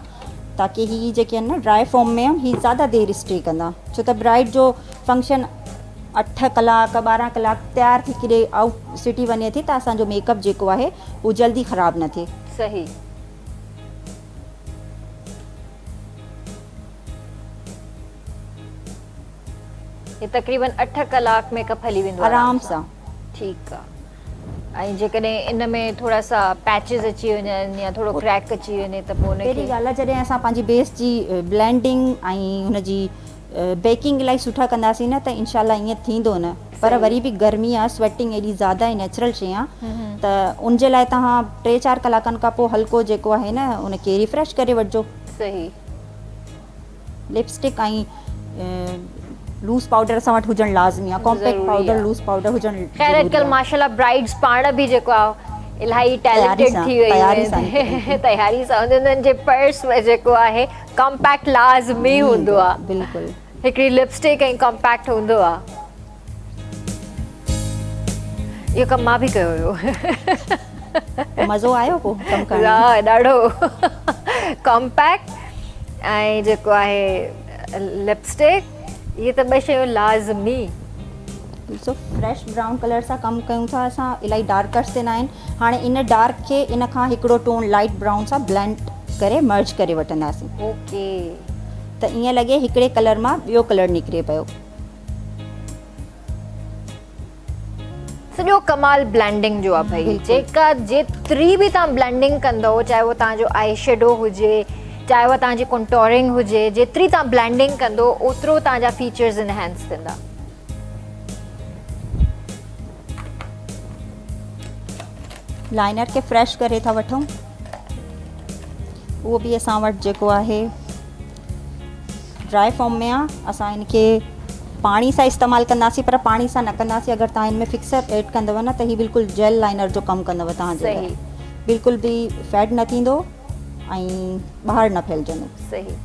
ताकी हीअ जेके आहिनि न ड्राई फॉर्म में हीअ ज़्यादा देरि स्टे कंदा। छो त ब्राइड जो फंक्शन 8 कलाक 12 कलाक तयार थी किथे आउट सिटी वञे थी त असांजो मेकअप जेको आहे उहो जल्दी ख़राब न थिए। सही। ये तकरीबन 8 कलाक मेकअप हली वेंदो आराम सां। ठीकु आहे। ऐं जेकॾहिं इन में थोरा सा पैचेस अची वञनि या थोरो क्रैक अची वञे त पोइ पहिरीं ॻाल्हि आहे जॾहिं असां पंहिंजी बेस जी ब्लेंडिंग ऐं हुनजी बेकिंग इलाही सुठा कंदासीं न त इंशाल्लाह ईअं थींदो न। पर वरी बि गर्मी आहे, स्वेटिंग एॾी ज़्यादा आहे, नेचुरल शइ आहे त उन जे लाइ तव्हां 3-4 कलाकनि खां पोइ हल्को जेको आहे न उनखे रिफ्रेश करे वठिजो। सही। लिपस्टिक ऐं लूज़ पाउडर असां वटि हुजणु लाज़मी आहे। कॉम्पैक्ट पाउडर लूज़ पाउडर हुजणु। ख़ैर अॼुकल्ह माशाल्लाह ब्राइड्स पाण बि जेको आहे इलाही टैलेंटेड थी वई आहिनि। तयारी सां उन्हनि जे पर्स में जेको आहे कॉम्पैक्ट लाज़मी हूंदो आहे। बिल्कुलु। हिकिड़ी लिपस्टिक ऐं कॉम्पैक्ट हूंदो आहे। इहो कमु मां बि कयो हुयो। मज़ो आयो पोइ कमु करण? हा, ॾाढो। कॉम्पैक्ट ऐं जेको आहे लिपस्टिक, ये त ॿ शयूं लाज़मी। ॾिसो फ्रेश ब्राउन कलर सां कमु कयूं था असां, इलाही डार्कर्स ते न आहिनि। हाणे इन डार्क खे इन खां हिकिड़ो टोन लाइट ब्राउन सां ब्लेंड करे मर्ज करे वठंदासीं। ओके। त ईअं लॻे हिकिड़े कलर मां ॿियो कलर निकिरे पियो। सॼो कमाल ब्लेंडिंग जो आहे भाई। जेका जेतिरी बि तव्हां ब्लेंडिंग कंदो, चाहे उहो तव्हांजो आई शेडो हुजे, चाहे उहा तव्हांजी कंटोरिंग हुजे, जेतिरी तव्हां ब्लेंडिंग कंदो ओतिरो तव्हांजा फीचर्स इनहेंस थींदा। लाइनर खे फ्रेश करे था वठूं। उहो बि असां वटि जेको आहे ड्राई फॉर्म में आहे। असां इनखे पाणी सां इस्तेमालु कंदासीं, पर पाणी सां न कंदासीं। अगरि तव्हां हिन में फिक्सर ऐड कंदव न त हीअ बिल्कुलु जेल लाइनर जो कमु कंदव तव्हांजे लाइ। सही। बिल्कुलु बि फेड न थींदो ऐं ॿाहिरि न फैलजंदो। सही।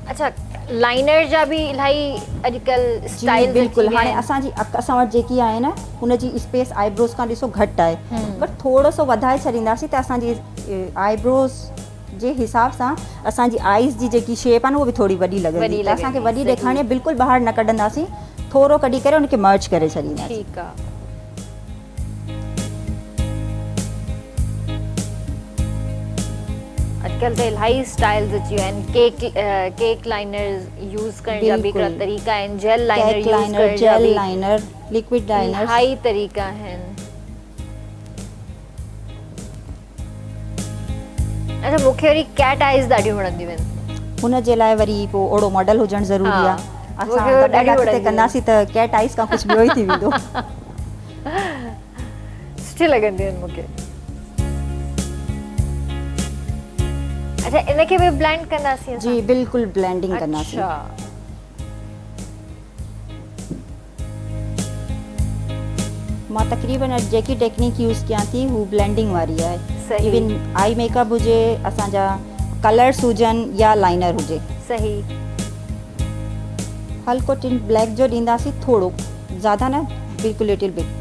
अच्छा, लाइनर जा बि इलाही अॼुकल्ह जी स्टाइल बिल्कुलु। हाणे असांजी असां वटि जेकी आहे न हुनजी स्पेस आईब्रोस खां ॾिसो घटि आहे, बट थोरो सो वधाए छॾींदासीं त असांजी आईब्रोस जे हिसाब सां असांजी आइज़ जी जेकी शेप आहे न उहा बि थोरी वॾी लॻंदी। त असांखे वॾी ॾेखारणी आहे, बिल्कुलु ॿाहिरि न कढंदासीं, थोरो कढी करे उनखे मर्ज करे छॾींदासीं। ठीकु आहे। अॼुकल्ह त इलाही स्टाइल्स अची विया आहिनि। केक लाइनर यूज़ करण जा बि हिकिड़ा तरीक़ा आहिनि, जेल लाइनर यूज़ करण जा बि, जेल लाइनर, लिक्विड लाइनर, इलाही तरीक़ा आहिनि। अच्छा, मूंखे वरी कैट आइज़ ॾाढियूं वणंदियूं आहिनि। हुन जे लाइ वरी पोइ ओड़ो मॉडल हुजणु ज़रूरी आहे। असां ॾाढी कंदासीं त कैट आइज़ खां कुझु ॿियो ई थी वेंदो। सुठी लॻंदियूं आहिनि मूंखे। अच्छा, इनखे बि ब्लेंड कंदासीं असां? जी बिल्कुलु ब्लेंडिंग कंदासीं। मां तक़रीबन जेकी टेक्निक यूज़ कयां थी हू ब्लेंडिंग वारी आहे। इवन आई मेकअप हुजे, असांजा कलर्स हुजनि या लाइनर हुजे। सही। हल्को टिंट ब्लैक जो ॾींदासीं, थोरो ज़्यादा न, बिल्कुलु लिटिल बिट।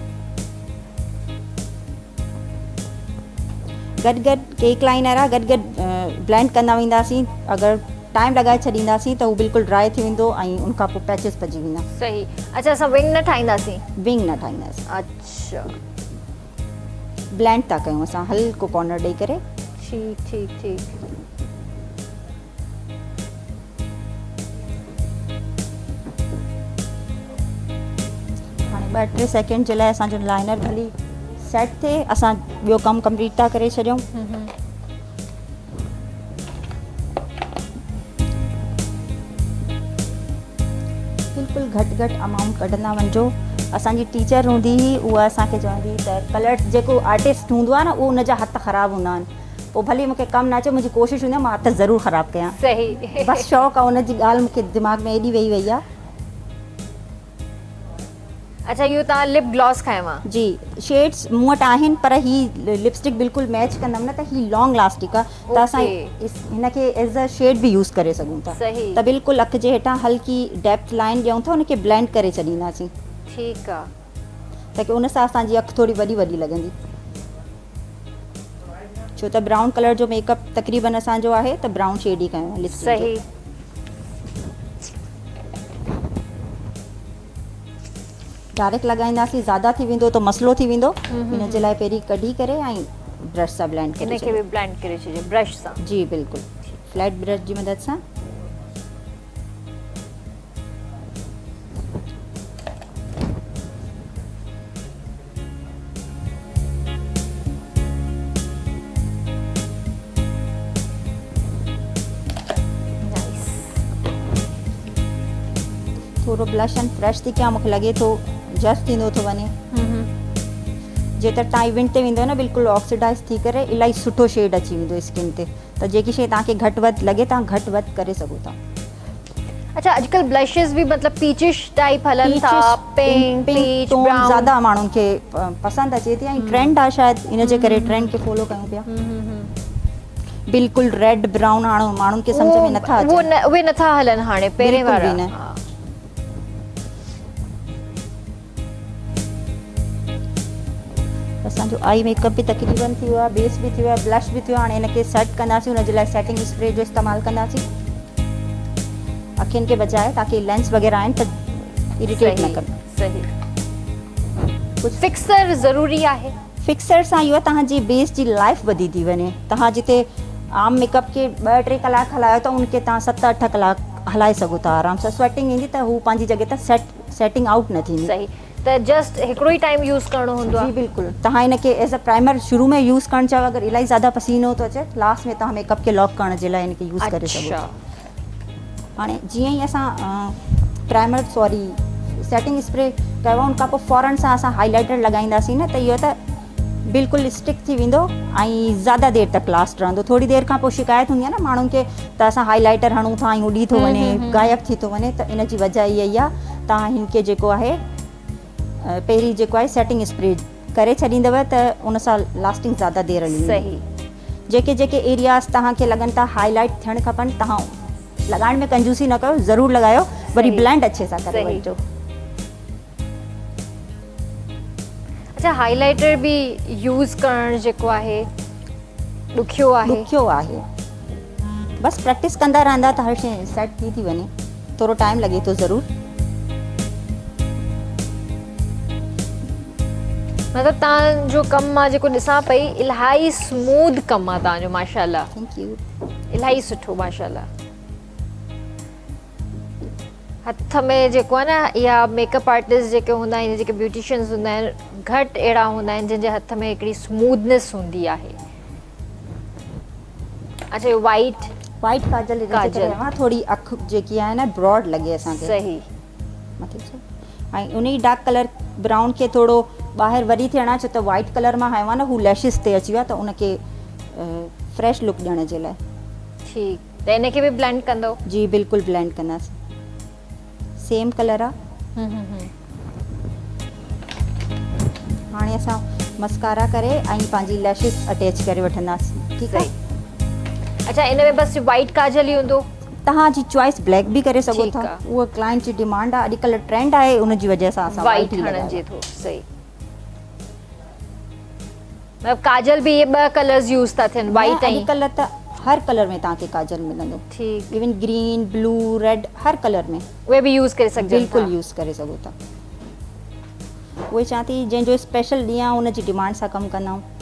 गॾु गॾु केक लाइनर आहे, गॾु गॾु ब्लेंड कंदा वेंदासीं। अगरि टाइम लॻाए छॾींदासीं त हू बिल्कुलु ड्राई थी वेंदो ऐं उनखां पोइ पैचिस पइजी वेंदा। सही। अच्छा, असां विंग न ठाहींदासीं? विंग न ठाहींदासीं। अच्छा, ब्लेंड था कयूं असां हल्को कॉर्नर ॾेई करे। ठीकु ठीकु ठीकु। हाणे 2-3 सेकेंड जे लाइ असांजो लाइनर भली सेट थिए, असां ॿियो कमु कंप्लीट था करे छॾियूं। बिल्कुलु घटि घटि अमाउंट कढंदा वञिजो। असांजी टीचर हूंदी हुई, उहा असांखे चवंदी त कलर जेको आर्टिस्ट हूंदो आहे न उहो उनजा हथ ख़राबु हूंदा आहिनि। पोइ भली मूंखे कमु न अचे, मुंहिंजी कोशिशि हूंदी आहे मां हथ ज़रूरु ख़राबु कयां। सही। बसि शौक़ु आहे, उनजी ॻाल्हि मूंखे दिमाग़ में एॾी वेही वई आहे। अच्छा, इहो तव्हां लिप ग्लॉस खयों आहे? जी। शेड्स मूं वटि आहिनि, पर ही लिपस्टिक बिल्कुलु मैच कंदमि न त ही लॉन्ग लास्टिक आहे, त असां हिनखे एज़ अ शेड बि यूज़ करे सघूं था। त बिल्कुलु अखि जे हेठां हल्की डेप्थ लाइन ॾियूं था, उनखे ब्लेंड करे छॾींदासीं। ठीकु आहे। ताकी उन सां असांजी अखि थोरी वॾी वॾी लॻंदी। छो त ब्राउन कलर जो मेकअप तक़रीबन असांजो आहे, त ब्राउन शेड ई कयूं लिपस्टिक। सही। डायरेक्ट लॻाईंदासीं ज़्यादा थी वेंदो त मसलो थी वेंदो। हिन जे लाइ पहिरीं कढी करे ऐं ब्रश सां ब्लेंड करे इनखे बि ब्लेंड करे छॾियो ब्रश सां? जी बिल्कुलु, फ्लैट ब्रश जी मदद सां। थोरो ब्लश एंड फ्रेश थी कयां, मूंखे लॻे थो जस्ट थींदो थो वञे। जेतर तव्हां इवेंट ते वेंदो न बिल्कुलु ऑक्सीडाइज़ थी करे इलाही सुठो शेड अची वेंदो स्किन ते। त जेकी शइ तव्हांखे घटि वधि लॻे तव्हां घटि वधि करे सघो था। अच्छा, अॼुकल्ह ब्लशिस बि मतिलबु पीचिश टाइप हलनि था, पिंक पीच ब्राउन, ज़्यादा माण्हुनि खे पसंदि अचे थी ऐं ट्रेंड आहे शायदि, इन जे करे ट्रेंड खे फॉलो कयूं पिया। बिल्कुलु रेड ब्राउन हाणे माण्हुनि खे सम्झ में नथा अचनि, उहे नथा हलनि हाणे पहिरें वारा। असांजो आई मेकअप बि तक़रीबन थी वियो आहे, बेस बि थी वियो आहे, ब्लश बि थी वियो आहे। हाणे हिनखे सेट कंदासीं, हुनजे लाइ सेटिंग स्प्रे जो इस्तेमालु कंदासीं अखियुनि खे बचाए, ताकी लेंस वग़ैरह आहिनि त इरिटेट न कनि। सही। कुझु फिक्सर ज़रूरी आहे? फिक्सर सां इहो तव्हांजी बेस जी लाइफ वधी थी वञे। तव्हां जिते आम मेकअप खे 2-3 कलाक हलायो त उनखे तव्हां 7-8 कलाक हलाए सघो था आराम सां। स्वेटिंग ईंदी त हू पंहिंजी जॻह ते सेटिंग आउट न थींदी। सही। त जस्ट हिकिड़ो ई टाइम यूज़ करिणो हूंदो आहे? जी बिल्कुलु। तव्हां हिनखे एज़ अ प्राइमर शुरू में यूज़ करणु चाहियो, अगरि इलाही ज़्यादा पसीनो थो अचे लास्ट में तव्हां मेकअप खे लॉक करण जे लाइ हिनखे यूज़ करे सघो था। हाणे जीअं ई असां सेटिंग स्प्रे कयो, उनखां पोइ फ़ौरन सां असां हाईलाइटर लॻाईंदासीं न त इहो त बिल्कुलु स्टिक थी वेंदो ऐं ज़्यादा देर तक लास्ट रहंदो। थोरी देरि खां पोइ शिकायत हूंदी आहे न माण्हुनि खे त असां हाईलाइटर हणूं था ऐं उॾी थो वञे, गायब थी थो वञे, त इन जी वजह इहा ई आहे तव्हां हिन खे जेको आहे पहिरीं जेको आहे सेटिंग स्प्रे करे छॾींदव त उन सां लास्टिंग ज़्यादा देरि हली। सही। जेके जेके एरियाज़ तव्हांखे लॻनि था हाईलाइट थियणु खपनि, तव्हां लॻाइण में कंजूसी न कयो, ज़रूरु लॻायो, वरी ब्लेंड अच्छे सां करे वठिजो। अच्छा, हाईलाइटर बि यूज़ करणु जेको आहे ॾुखियो आहे। बसि प्रैक्टिस कंदा रहंदा त हर शइ सेट थी वञे, थोरो टाइम लॻे थो ज़रूरु। मतिलबु तव्हांजो कमु मां जेको ॾिसां पई इलाही स्मूथ कमु आहे तव्हांजो, माशाल्लाह। Thank U. इलाही सुठो, माशाल्लाह। हथ में जेको आहे न, या मेकअप आर्टिस्ट जेके हूंदा आहिनि, जेके ब्यूटिशियंस हूंदा आहिनि, घटि अहिड़ा हूंदा आहिनि जंहिंजे हथ में हिकिड़ी स्मूथनेस हूंदी आहे। अच्छा, वाइट काजल थोरी अखि जेकी आहे न ब्रॉड लॻे असांखे। सही। ऐं उन ई डार्क कलर ब्राउन खे थोरो ॿाहिरि वरी थियणा, छो त वाइट कलर मां हयो आहे न, हू लैशिस ते अची वियो आहे, त उनखे फ्रेश लुक ॾियण जे लाइ। ठीकु, त इनखे बि ब्लेंड कंदो? जी बिल्कुलु ब्लेंड कंदासीं। सेम कलर आहे। हाणे असां मस्कारा करे ऐं पंहिंजी लैशिस अटैच करे वठंदासीं। ठीकु आहे। अच्छा, इन में बसि वाइट काजल ई हूंदो? तव्हांजी चॉइस ब्लैक बि करे सघो था, उहा क्लाइंट जी डिमांड आहे, अॼुकल्ह ट्रेंड आहे, उन जी वजह सां असां वाइट हणण जे थो। सही। मतलब काजल भी ये 2 कलर्स यूज था थियन, वाइट ऐं अॼुकल्ह त हर कलर में तव्हांखे काजल मिलंदो। ठीक। इवन ग्रीन, ब्लू, रेड, हर कलर में वे भी यूज करे सघजन। बिल्कुलु यूज़ करे सघो था। उहे चवां थी जंहिंजो स्पेशल ॾींहुं आहे उन जी डिमांड सां कमु कंदा आहियूं।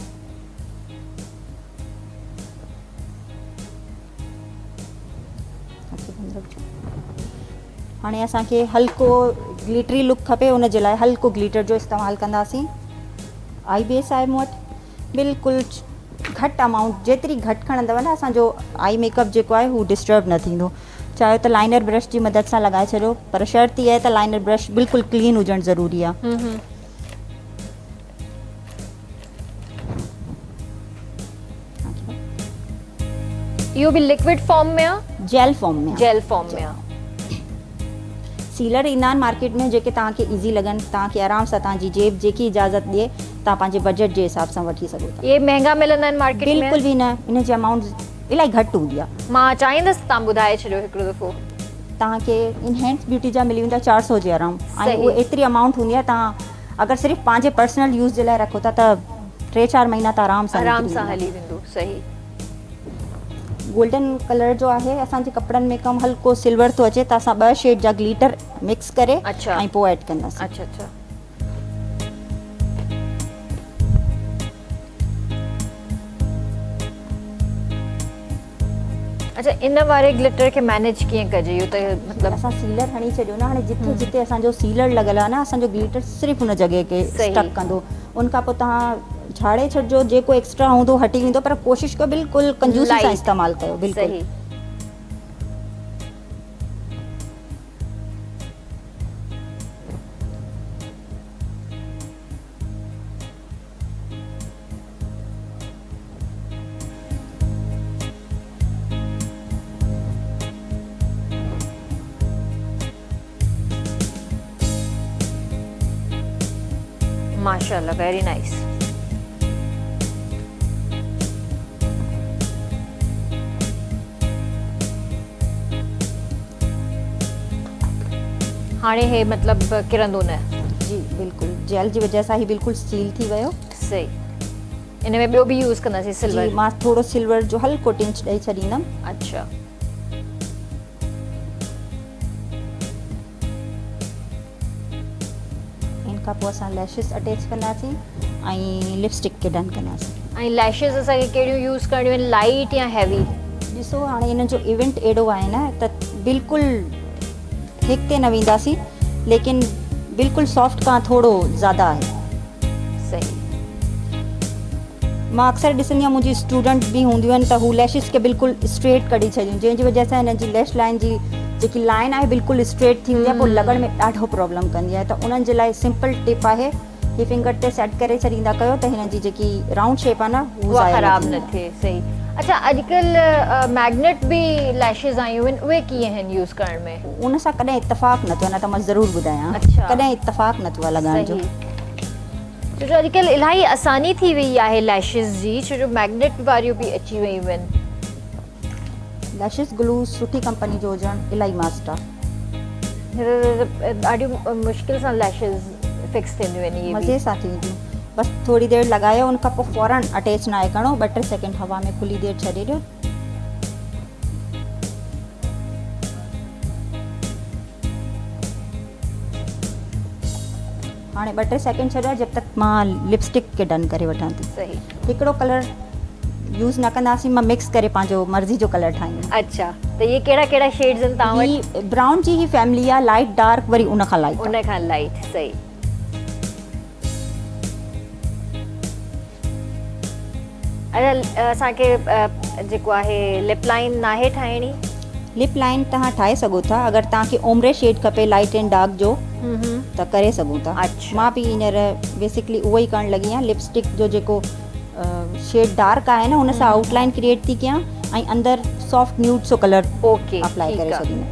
हाणे असांखे हल्को ग्लिटरी लुक खपे, उन जे लाइ हल्को ग्लिटर जो इस्तेमालु कंदासीं। आई बेस आहे मूं वटि, बिल्कुलु घटि अमाउंट, जेतिरी घटि खणंदव न असांजो आई मेकअप जेको आहे हू डिस्टर्ब न थींदो। चाहियो त लाइनर ब्रश जी मदद सां लॻाए छॾियो, पर शर्त इहा आहे त लाइनर ब्रश बिल्कुलु क्लीन हुजणु ज़रूरी आहे। इहो बि लिक्विड फॉर्म में आहे? जेल फॉर्म में। जेल फॉर्म में आहे। सीलर ईंदा आहिनि मार्केट में जेके तव्हांखे ईज़ी लॻनि, तव्हांखे आराम सां तव्हांजी जेब जेकी इजाज़त ॾिए तव्हां पंहिंजे बजट जे हिसाब सां वठी सघो था। ये महांगा मिलंदा आहिनि मार्केट में? बिल्कुल भी न, इन जी अमाउंट इलाही घटि हूंदी आहे। मां चाहींदसि तव्हां ॿुधाए छॾियो हिकिड़ो दफ़ो। तव्हांखे इनहेंस ब्यूटी जा मिली वेंदा 400 जे अराउंड, ऐं उहा एतिरी अमाउंट हूंदी आहे, तव्हां अगरि सिर्फ़ु पंहिंजे पर्सनल यूज़ जे लाइ रखो था त 3-4 महीना त आराम सां हली वेंदो। सही। गोल्डन कलर जो आहे असांजे कपिड़नि में कमु, हल्को सिल्वर थो अचे, त असां 2 शेड जा ग्लिटर मिक्स करे ऐं पोइ ऐड कंदासीं। अच्छा अच्छा। अच्छा, इन वारे ग्लिटर खे मैनेज कीअं कजे? इहो त मतिलबु असां सीलर हणी छॾियो न, हाणे जिथे जिथे असांजो सीलर लॻल आहे न, असांजो ग्लिटर सिर्फ़ु हुन जॻह खे स्टक कंदो। उन खां पोइ तव्हां झाड़े छॾिजो, जेको एक्स्ट्रा हूंदो हटी वेंदो, पर कोशिशि कयो बिल्कुलु कंजूसी सां इस्तेमालु कयो। बिल्कुलु माशाल्लाह, वेरी नाइस। हाणे हे मतिलबु किरंदो न? जी बिल्कुलु, जेल जी वजह सां ही बिल्कुलु सील थी वियो। सही। इन में ॿियो बि यूज़ कंदासीं सिल्वर? मां थोरो सिल्वर जो हल्को टिंच ॾेई छॾींदमि। अच्छा। खां पोइ असां लैशिस अटैच कंदासीं ऐं लिपस्टिक के डन कंदासीं। ऐं लैशिस असांखे कहिड़ियूं यूज़ करणियूं आहिनि, लाइट या हैवी? ॾिसो हाणे हिन जो इवेंट एॾो आहे न त बिल्कुलु हिक ते न वेंदासीं, लेकिन बिल्कुलु सॉफ्ट खां थोरो ज़्यादा आहे। सही। मां अक्सर ॾिसंदी आहियां मुंहिंजी स्टूडेंट बि हूंदियूं आहिनि त हू लैशिस खे बिल्कुलु स्ट्रेट कढी छॾियूं, जंहिंजी वजह सां हिन जी लैश लाइन जी जेकी लाइन आहे बिल्कुलु स्ट्रेट थी वेंदी आहे, पोइ लॻण में ॾाढो प्रॉब्लम कंदी आहे। त उन्हनि जे लाइ सिंपल टिप आहे ही फिंगर ते सेट करे छॾींदा कयो त हिन जी जेकी राउंड शेप आहे न हू उहा ज़ाया ख़राब थींदी न आहे। थिए। सही। अच्छा, अॼुकल्ह मैग्नेट बि लैशिस आयूं आहिनि, उहे कीअं आहिनि यूज़ करण में? उन सां कॾहिं इतफ़ाक़ न थियो, न त मां ज़रूरु ॿुधायां। अच्छा। कॾहिं इतफ़ाक़ न थियो आहे लॻाइण जो। सही। छो जो अॼुकल्ह इलाही आसानी थी वई आहे लैशिस जी, छो जो मैग्नेट वारियूं बि अची वियूं आहिनि। लैशिस ग्लू सुठी कंपनी जो हुजणु इलाही मस्त आहे। ॾाढियूं मुश्किल सां लैशिस फिक्स थींदियूं आहिनि इहे मज़े बि। सां थींदियूं। बसि थोरी देरि लॻायो, उन खां पोइ फ़ौरन अटैच न आहे करिणो, 2-3 सेकेंड हवा में खुली देरि छॾे ॾियो। हाणे 2-3 सेकेंड छॾिया, जब तक मां लिपस्टिक खे डन करे वठां थी। सही। हिकिड़ो कलर यूज़ न कंदासीं, मां मिक्स करे पंहिंजो मर्ज़ी जो कलर ठाहींदमि। अच्छा, त इहे कहिड़ा कहिड़ा शेड्स आहिनि तव्हां वटि? ही ब्राउन जी ही फैमिली आहे, लाइट डार्क वरी उन खां लाइट। उन खां लाइट। सही। अच्छा, असांखे जेको आहे लिप लाइन नाहे ठाहिणी? लिप लाइन तव्हां ठाहे सघो था, अगरि तव्हांखे ओमरे शेड खपे लाइट एंड डार्क जो त करे सघूं था। अच्छा। मां बि हींअर बेसिकली उहो ई करणु लॻी आहियां। लिपस्टिक जो जेको शेड डार्क आहे न, हुन सां आउटलाइन क्रिएट थी कयां ऐं अंदरि सॉफ्ट न्यूड सो कलर ओके, अप्लाई करे ठीकु आहे। छॾींदा।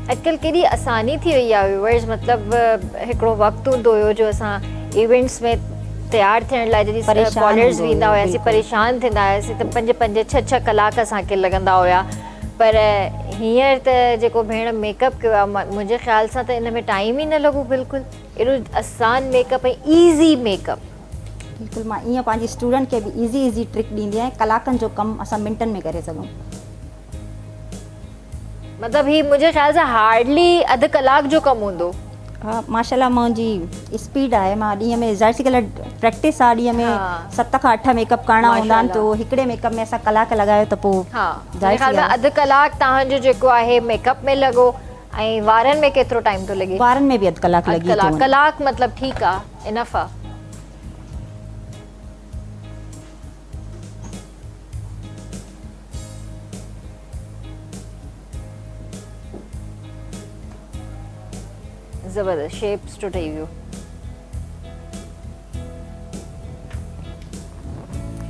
अॼुकल्ह केॾी आसानी थी वई आहे व्यूअर्स, मतिलबु हिकिड़ो वक़्तु हूंदो हुयो जो असां इवेंट्स में तयारु थियण लाइ जॾहिं परेशान कॉलर्स हूंदो वेंदा हुयो, हुआसीं, बिल्कुलु। परेशान थींदा हुआसीं, त 5-5, 6-6 कलाक असांखे लॻंदा हुया। पर हींअर त जेको भेण मेकअप कयो आहे, मुंहिंजे ख़्याल सां त इन में टाइम ई न लॻो बिल्कुलु। एॾो आसान मेकअप ऐं ईज़ी मेकअप। बिल्कुलु, मां ईअं पंहिंजी स्टूडेंट खे बि ईज़ी ट्रिक ॾींदी आहियां। कलाकनि जो कमु असां मिंटनि में करे सघूं। मतिलबु ही मुंहिंजे ख़्याल सां हार्डली अधु कलाक जो कमु हूंदो। हा, माशाल्लाह मुंहिंजी स्पीड आहे। मां ॾींहं में ज़ाहिर सी ॻाल्हि आहे, प्रैक्टिस आहे, ॾींहं में 7 खां 8 मेकअप करणा हूंदा आहिनि, त हिकिड़े मेकअप में असां कलाक लॻायो त पोइ हा, मुंहिंजे ख़्याल में अधु कलाक तव्हांजो जेको आहे मेकअप में लॻो। ऐं वारनि में केतिरो टाइम थो लॻे? वारनि में बि अधु कलाक लॻी थो वञे। कलाक मतिलबु ठीकु आहे, इनफ आहे। ज़बरदस्त शेप्स तो ठही वियो।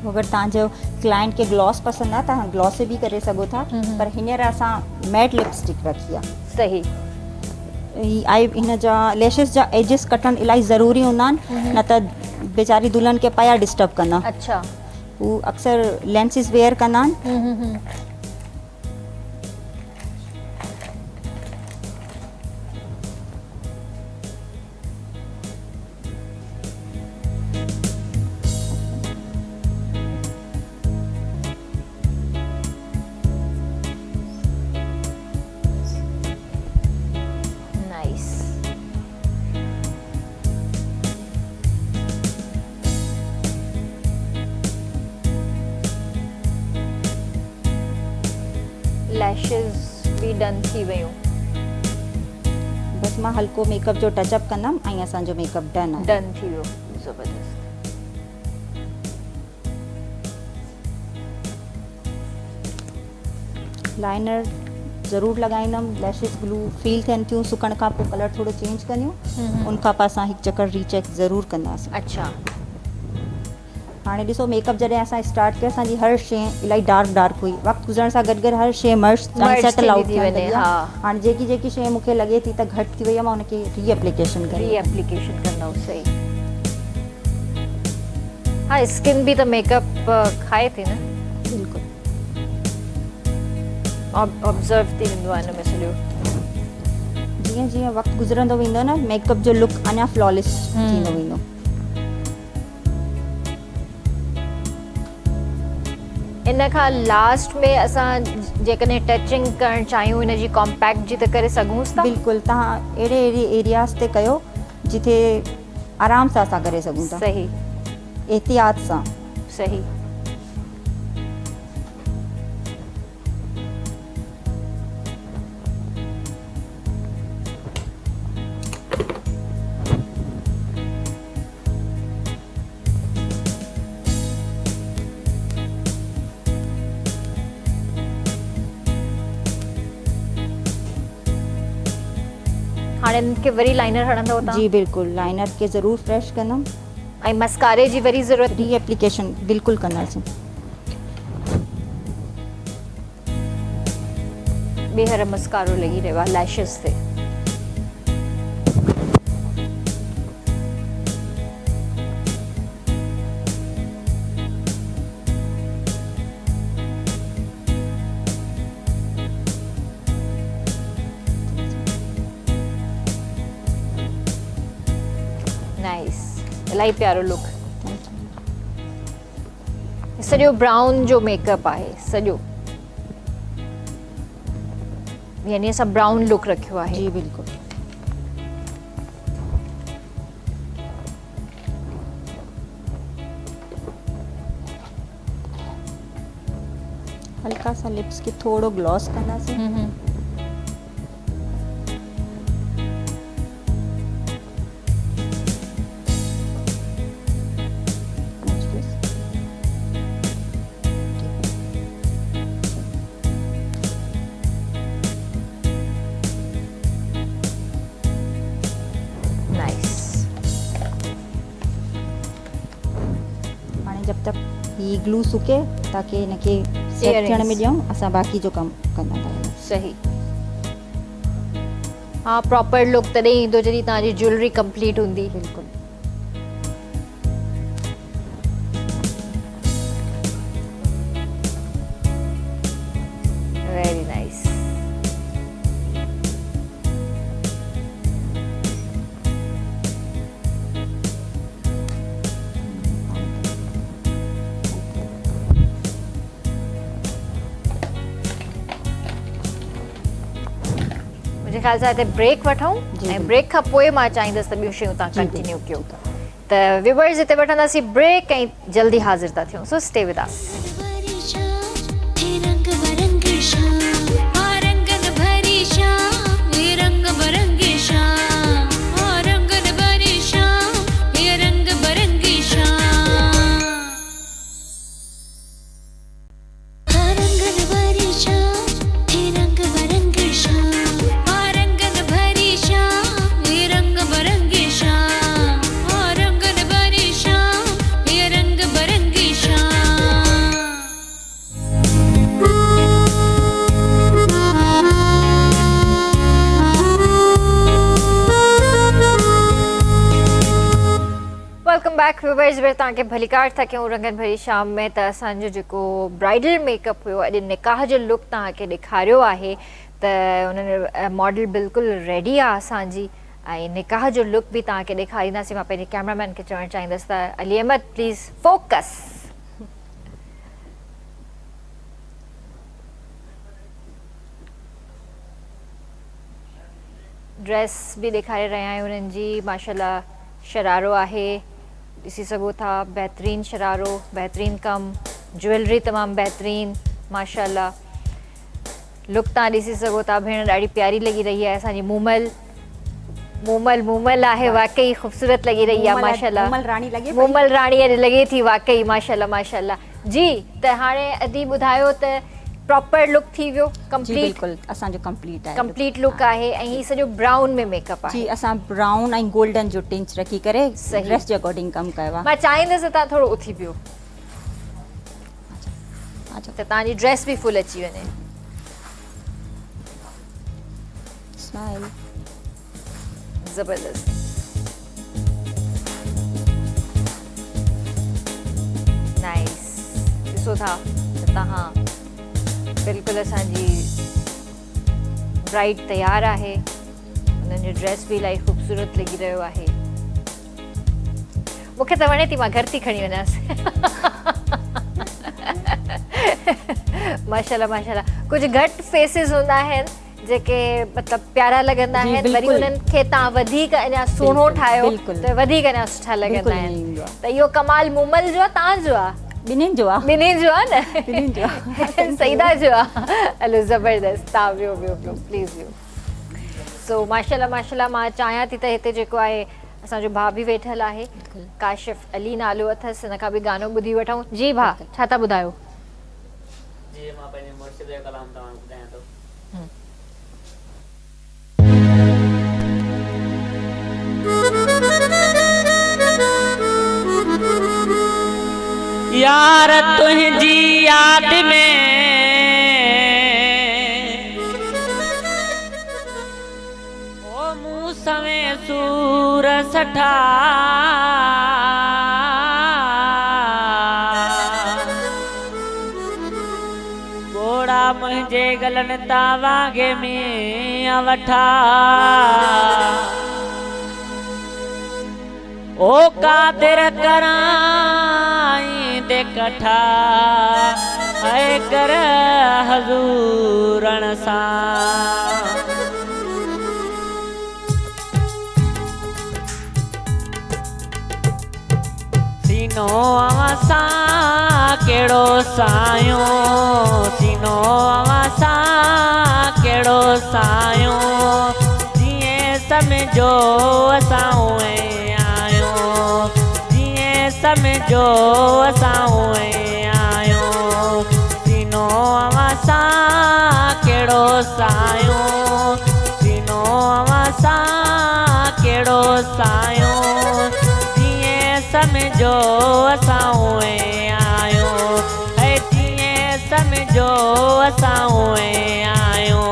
अगरि तव्हांजो क्लाइंट खे ग्लॉस पसंदि आहे, तव्हां ग्लॉस बि करे सघो था, पर हींअर असां मैट लिपस्टिक रखी आहे। सही। ही आई हिन जा लैशिस जा एजिस कटणु इलाही ज़रूरी हूंदा आहिनि, न त बेचारी दुल्हन खे पया डिस्टर्ब कंदा। अच्छा। हू अक्सर लेंसिस वेयर कंदा आहिनि। नाइस। लैशेस भी डन थी वियूं। बसि मां हल्को मेकअप जो टचअप कंदमि ऐं असांजो मेकअप डन आहे। डन थी वियो। ज़बरदस्त। लाइनर ज़रूरु लॻाईंदमि। लैशिस ग्लू फील थियनि थियूं, सुकण खां पोइ कलर थोरो चेंज कंदियूं। उन खां पोइ असां हिकु चकर रीचेक ज़रूरु कंदासीं। अच्छा। हाणे ॾिसो, मेकअप जॾहिं असां स्टार्ट कयो, असांजी हर शइ इलाही डार्क हुई। वक़्तु गुज़रण सां गॾु गॾु हर शइ मर्ज सेटल आउट थी वञे। हाणे जेकी शइ मूंखे लॻे थी त घटि थी वई आहे, मां हुनखे रीएप्लीकेशन कंदा। सही। हाँ, स्किन भी तो मेकअप खाए थी न। बिल्कुलु। ऑब्जर्व थी वेंदो आहे हिन में सॼो। जीअं जीअं वक़्तु गुज़रंदो वेंदो न, मेकअप जो लुक अञा फ्लॉलेस थींदो वेंदो। इन खां लास्ट में असां जेकॾहिं टचिंग करणु चाहियूं हिन जी कॉम्पैक्ट जी, त करे सघूं था? बिल्कुलु, तव्हां अहिड़े एरियाज़ ते कयो जिथे आराम सां असां करे सघूं था। सही। एहतियात सां। सही। हाणे हाणे इनखे वरी लाइनर हणंदव तव्हां? जी बिल्कुलु, लाइनर खे ज़रूरु फ्रेश कंदमि, ऐं मस्कारे जी वरी ज़रूरत? री एप्लीकेशन बिल्कुलु कंदासीं। ॿीहर मस्कारो लॻी रहियो आहे लैशिस ते। नाइस, इलाही प्यारो लुक। सॼो ब्राउन जो मेकअप आहे सॼो, यानी असां ब्राउन लुक रखियो आहे। जी बिल्कुलु। हल्का सा लिप्स खे थोड़ो ग्लॉस कंदासीं। जब तक ही ग्लू सुके ताकि इनके सेट थियण में ॾियूं, असां बाक़ी जो कमु कंदा आहियूं। सही। हाँ, प्रॉपर लुक तॾहिं ईंदो जॾहिं तव्हांजी ज्वेलरी कंप्लीट हूंदी। बिल्कुलु। Very nice. मुझे ख्याल सां हिते ब्रेक वठूं ऐं ब्रेक खां पोइ मां चाहींदसि त ॿियूं शयूं तव्हां कंटिन्यू कयो। त व्यूअर्स हिते वठंदासीं ब्रेक ऐं जल्दी हाज़िर था थियूं, so stay with us. Welcome back viewers. वे तव्हांखे भलीकार था कयूं रंगन भरी शाम में। त असांजो जेको ब्राइडल मेकअप हुयो, अॼु निकाह जो लुक तव्हांखे ॾेखारियो आहे, त उन्हनि मॉडल बिल्कुलु रेडी आहे असांजी, ऐं निकाह जो लुक बि तव्हांखे ॾेखारींदासीं। मां पंहिंजे कैमरामैन खे चवणु चाहींदसि त Ali Ahmed please focus. Dress बि ॾेखारे रहिया आहियूं उन्हनि जी। माशाल्लाह शरारो आहे, ॾिसी सघो था, बहितरीन शरारो, बहितरीन कम, ज्वेलरी तमामु बहितरीन माशाल्लाह। लुक तव्हां ॾिसी सघो था, भेण ॾाढी प्यारी लॻी रही आहे। असांजी मूमल मूमल आहे, वाकई ख़ूबसूरत लॻी रही आहे माशाल्लाह। मूमल राणी अॼु लॻे थी वाकई माशाल्लाह माशाल्लाह। जी, त हाणे अदी ॿुधायो त प्रॉपर लुक थी वियो कंप्लीट? बिल्कुलु, असांजो कंप्लीट आहे, कंप्लीट लुक आहे। ऐं ही सॼो ब्राउन में मेकअप आहे। जी, असां ब्राउन ऐं गोल्डन जो टिंच रखी करे ड्रेस जे अकॉर्डिंग कमु कयो आहे। मां चाहींदसि तव्हां थोरो उथी पियो त तव्हांजी ड्रेस बि फुल अची वञे। स्माइल। ज़बरदस्त। नाइस। ॾिसो था त तव्हां बिल्कुलु असांजी ब्राइड तयार आहे। उन्हनि जो ड्रेस बि इलाही ख़ूबसूरत लॻी रहियो आहे। मूंखे त वणे थी, मां घर थी खणी वञांसि। माशाल्लाह माशाल्लाह। कुझु घटि फेसिस हूंदा आहिनि जेके मतिलबु प्यारा लॻंदा आहिनि, वरी उन्हनि खे तव्हां वधीक अञा सुहिणो ठाहियो त वधीक अञा सुठा लॻंदा आहिनि। त इहो कमाल मूमल जो आहे, तव्हांजो आहे? ॿिन्हिनि जो आहे न? सईदा जो आहे। हलो ज़बरदस्त। तव्हां वियो प्लीज़ वियो। सो माशाल्लाह माशाल्लाह। मां चाहियां थी त हिते जेको आहे असांजो भाउ बि वेठल आहे, काशिफ अली नालो अथसि। हिन खां बि गानो ॿुधी वठूं। जी भाउ, छा था ॿुधायो? जी, मां पंहिंजे मुर्शिद जो कलाम तव्हांखे ॿुधायां थो। यार तुझी याद में ओ मुँह समें सूर सठा गोड़ा मुझे गलन तावागे में अवठा ओ कादिर कराई दे कठा है कर हजूरण सा सीनो अवसा केड़ो सायो सीनो अवसा केड़ो सायो जिए समझो असां उए समझो असां उए आयो सीनो अवसा केड़ो सायो सीनो अवसा केड़ो सायो जिए समझो असां उए आयो ऐ जिए समझो असां उए आयो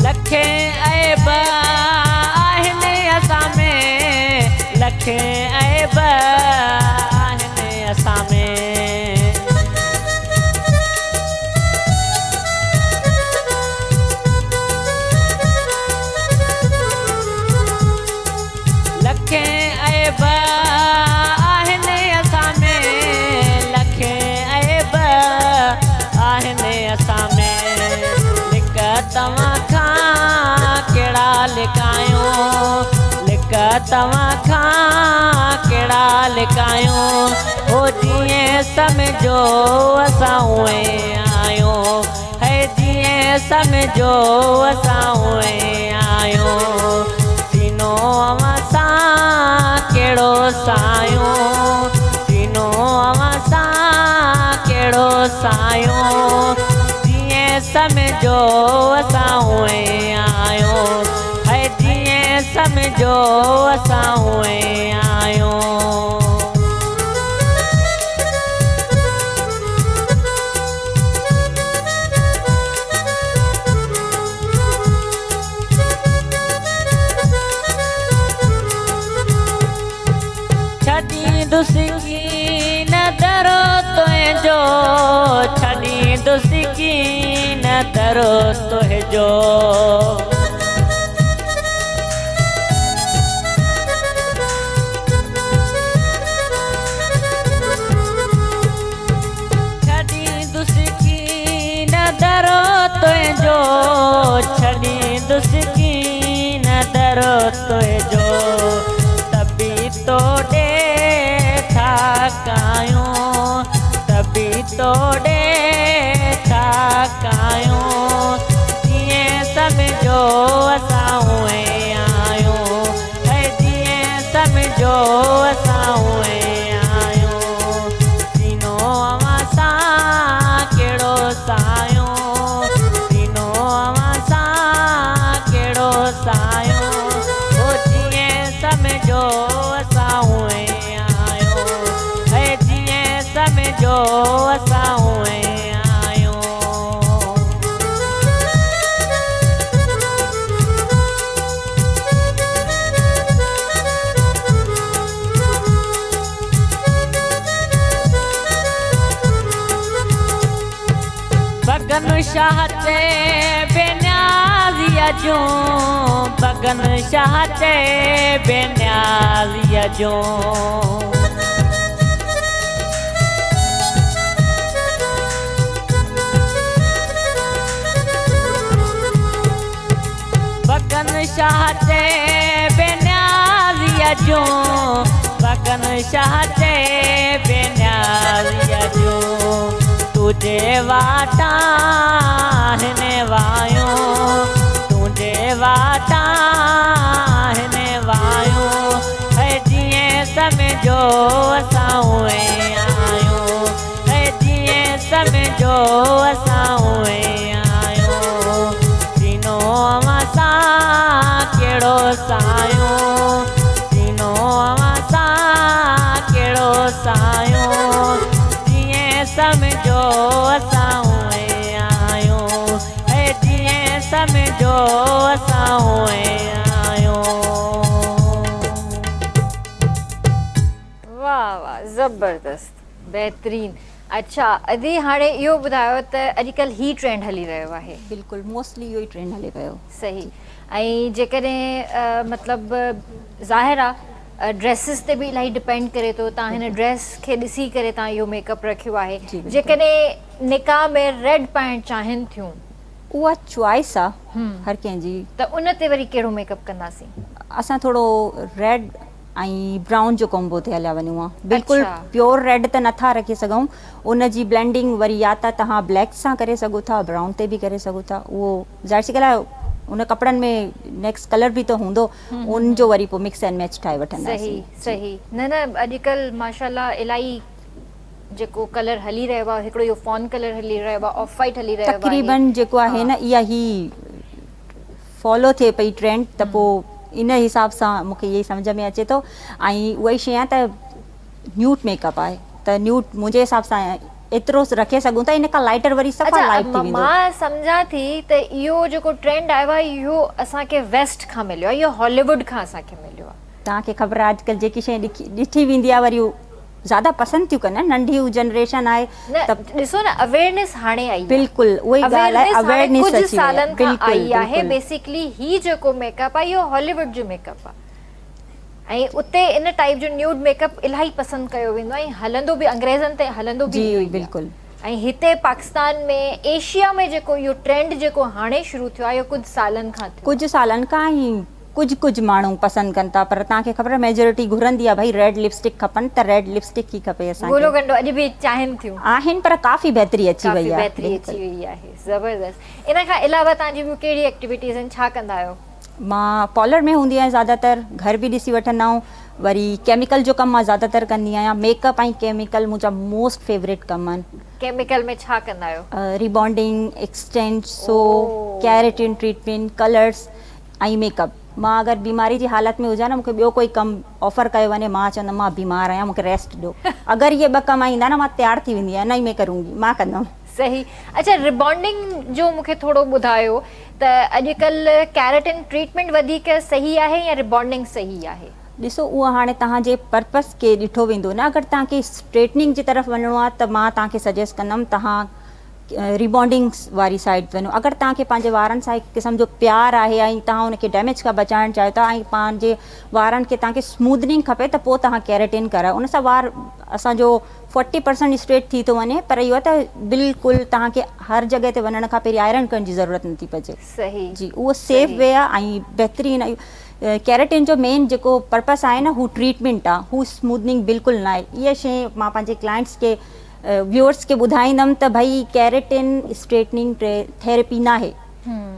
लखे ऐब आहिनि असां में लखे ऐब आहिनि असां में लखे ऐब आहिनि असां में लखे ऐब आहिनि असां में लिक तव्हां केड़ा लिकायो लिक तव्हां खां केड़ा लिकायो हो जिए समझो असां उए आयो है जिए समझो असां उए आयो सीनो अवसा केड़ो सायो सीनो अवसा केड़ो सायो जिए समझो असां उए आयो है जिए समझो असां उए आयो छड़ी दुसकी न दरो तुझो छड़ी दुसकी न दरो तुझो छड़ी दुसकी न दरो तुझो छड़ी दुसकी न दरो तुझो तभी तोड़े ठाकायो तभी तोड़े ठाकायो जिए समझो असां उए आयो है जिए समझो असां उए आयो सीनो अवसा केड़ो सायो सीनो अवसा केड़ो सायो हो जिए समझो असां उए आयो है जिए समझो असां उए आयो बगन शाह ते बेनियाज़िया जो बगन शाह ते बेनियाज़िया जो बगन शाह ते बेनियाज़िया जो बगन शाह ते बेनियाज़िया जो तुझे वाटा हिने वायो तुझे वाटा हिने वायो है जिए समझो असां उए आयो है असां उहे आहियूं सीनो अवां सां कहिड़ो सायो सीनो अवां सां कहिड़ो सायो जीअं सम्झो असां उहे आहियूं हे जीअं सम्झो असां उहे आहियूं वाह वाह ज़बरदस्त बहितरीन। अच्छा अदी हाणे इहो ॿुधायो त अॼुकल्ह ही ट्रेंड हली रहियो आहे। बिल्कुलु मोस्टली इहो ई ट्रेंड हले पियो। सही। ऐं जेकॾहिं मतिलबु ज़ाहिर आहे ड्रेसिस ते बि इलाही डिपेंड करे थो। तव्हां हिन ड्रेस खे ॾिसी करे तव्हां इहो मेकअप रखियो आहे। जेकॾहिं निकाह में रेड पाइणु चाहिनि थियूं उहा चॉइस आहे हर कंहिंजी, त उन ते वरी कहिड़ो मेकअप कंदासीं? असां थोरो रेड ऐं ब्राउन जो कॉम्बो ते हलिया वञूं आहे। बिल्कुलु प्योर रेड त नथा रखी सघूं, उन जी ब्लेंडिंग वरी या त तव्हां ब्लैक सां करे सघो था, ब्राउन ते बि करे सघो था। उहो ज़ाहिर सी ॻाल्हि आहे उन कपिड़नि में नेक्स्ट कलर बि त हूंदो, उन जो वरी पोइ मिक्स एंड मैच ठाहे वठंदासीं। सही सही। न न अॼुकल्ह माशाल्लाह इलाही जेको कलर हली रहियो आहे हिकिड़ो इहो फॉन कलर हली रहियो आहे, ऑफ वाइट हली रहियो आहे, तक़रीबन जेको आहे न इहा ही फॉलो थिए पई ट्रेंड, त पोइ इन हिसाब सां मूंखे इहे सम्झ में अचे थो। ऐं उहा ई शइ आहे त न्यूट मेकअप आहे, त न्यूट मुंहिंजे हिसाब सां एतिरो रखे सघूं था, इन खां लाइटर वरी सफ़ा लाइट थी वेंदो। मां सम्झां थी त इहो जेको ट्रेंड आयो आहे इहो असांखे वेस्ट खां मिलियो आहे, इहो हॉलीवुड खां असांखे मिलियो आहे। तव्हांखे ख़बर आहे अॼुकल्ह जेकी शइ ॾिठी वेंदी आहे वरी ज़्यादा पसंदि थियूं कनि, नंढी जनरेशन आहे त ॾिसो न अवेयरनेस हाणे आई। बिल्कुलु उहा ई ॻाल्हि आहे, अवेयरनेस कुझु सालनि खां आई आहे। बेसिकली ही जेको मेकअप आहे इहो हॉलीवुड जो मेकअप आहे ऐं उते इन टाइप जो न्यूड मेकअप इलाही पसंदि कयो वेंदो आहे ऐं हलंदो बि अंग्रेज़नि ते हलंदो बि इहो ई आहे। बिल्कुलु। ऐं हिते पाकिस्तान में एशिया में जेको इहो ट्रेंड जेको हाणे शुरू थियो आहे इहो कुझु सालनि खां थियो। कुझु सालनि खां ई कुझु माण्हू पसंदि कनि था, पर तव्हांखे ख़बर आहे मेजोरिटी घुरंदी आहे भाई रेड लिपस्टिक खपनि त रेड लिपस्टिक ई खपे असांखे। गोलो गंडो अॼु बि चाहिनि थियूं आहिनि, पर काफ़ी बहितरी अची वई आहे। बहितरी अची वई आहे, ज़बरदस्त। इन खां अलावा तव्हांजी ॿियूं कहिड़ी एक्टिविटीज़ आहिनि, छा कंदा आहियो? मां पार्लर में हूंदी आहियां ज़्यादातर, घर बि ॾिसी वठंदा आहियूं। वरी केमिकल जो कमु मां ज़्यादातर कंदी आहियां। मेकअप ऐं केमिकल मुंहिंजा मोस्ट फेवरेट कम आहिनि। केमिकल में छा कंदा आहियो? रिबॉन्डिंग, एक्सटेंड, सो कैरेटिन ट्रीटमेंट, कलर्स ऐं मेकअप। मां अगरि बीमारी जी हालति में हुजां न, मूंखे ॿियो कोई कमु ऑफर कयो वञे, मां चवंदमि मां बीमार आहियां, मूंखे रेस्ट ॾियो। अगरि इहे ॿ कम ईंदा न मां तयारु थी वेंदी आहियां, न ई मैं करूंगी, मां कंदमि। सही। अच्छा रिबॉन्डिंग जो मूंखे थोरो ॿुधायो त अॼुकल्ह कैरेटिन ट्रीटमेंट वधीक सही आहे या रिबॉन्डिंग सही आहे? ॾिसो उहो हाणे तव्हांजे पर्पस खे ॾिठो वेंदो न। अगरि तव्हांखे स्ट्रेटनिंग जी तरफ़ वञिणो आहे त मां तव्हांखे सजेस्ट कंदमि तव्हां रिबॉन्डिंग वारी साइड वञो। अगरि तव्हांखे पंहिंजे वारनि सां हिकु क़िस्म जो प्यारु आहे ऐं तव्हां उनखे डैमेज खां बचाइणु चाहियो था ऐं पंहिंजे वारनि खे तव्हांखे स्मूदनिंग खपे त पोइ तव्हां कैरेटिन करायो। उन सां वार असांजो 40% स्ट्रेट थी थो वञे, पर इहो त बिल्कुलु तव्हांखे हर जॻह ते वञण खां पहिरीं आयरन करण जी ज़रूरत नथी पए। सही जी, उहो सेफ वे आहे ऐं बहितरीनु। कैरेटिन जो मेन जेको पर्पस आहे न हू ट्रीटमेंट आहे, हू स्मूदनिंग बिल्कुलु न आहे। इहा शइ मां पंहिंजे क्लाइंट्स खे व्यूअर्स खे ॿुधाईंदमि त भई कैरेटिन स्ट्रेटनिंग थेरेपी न आहे।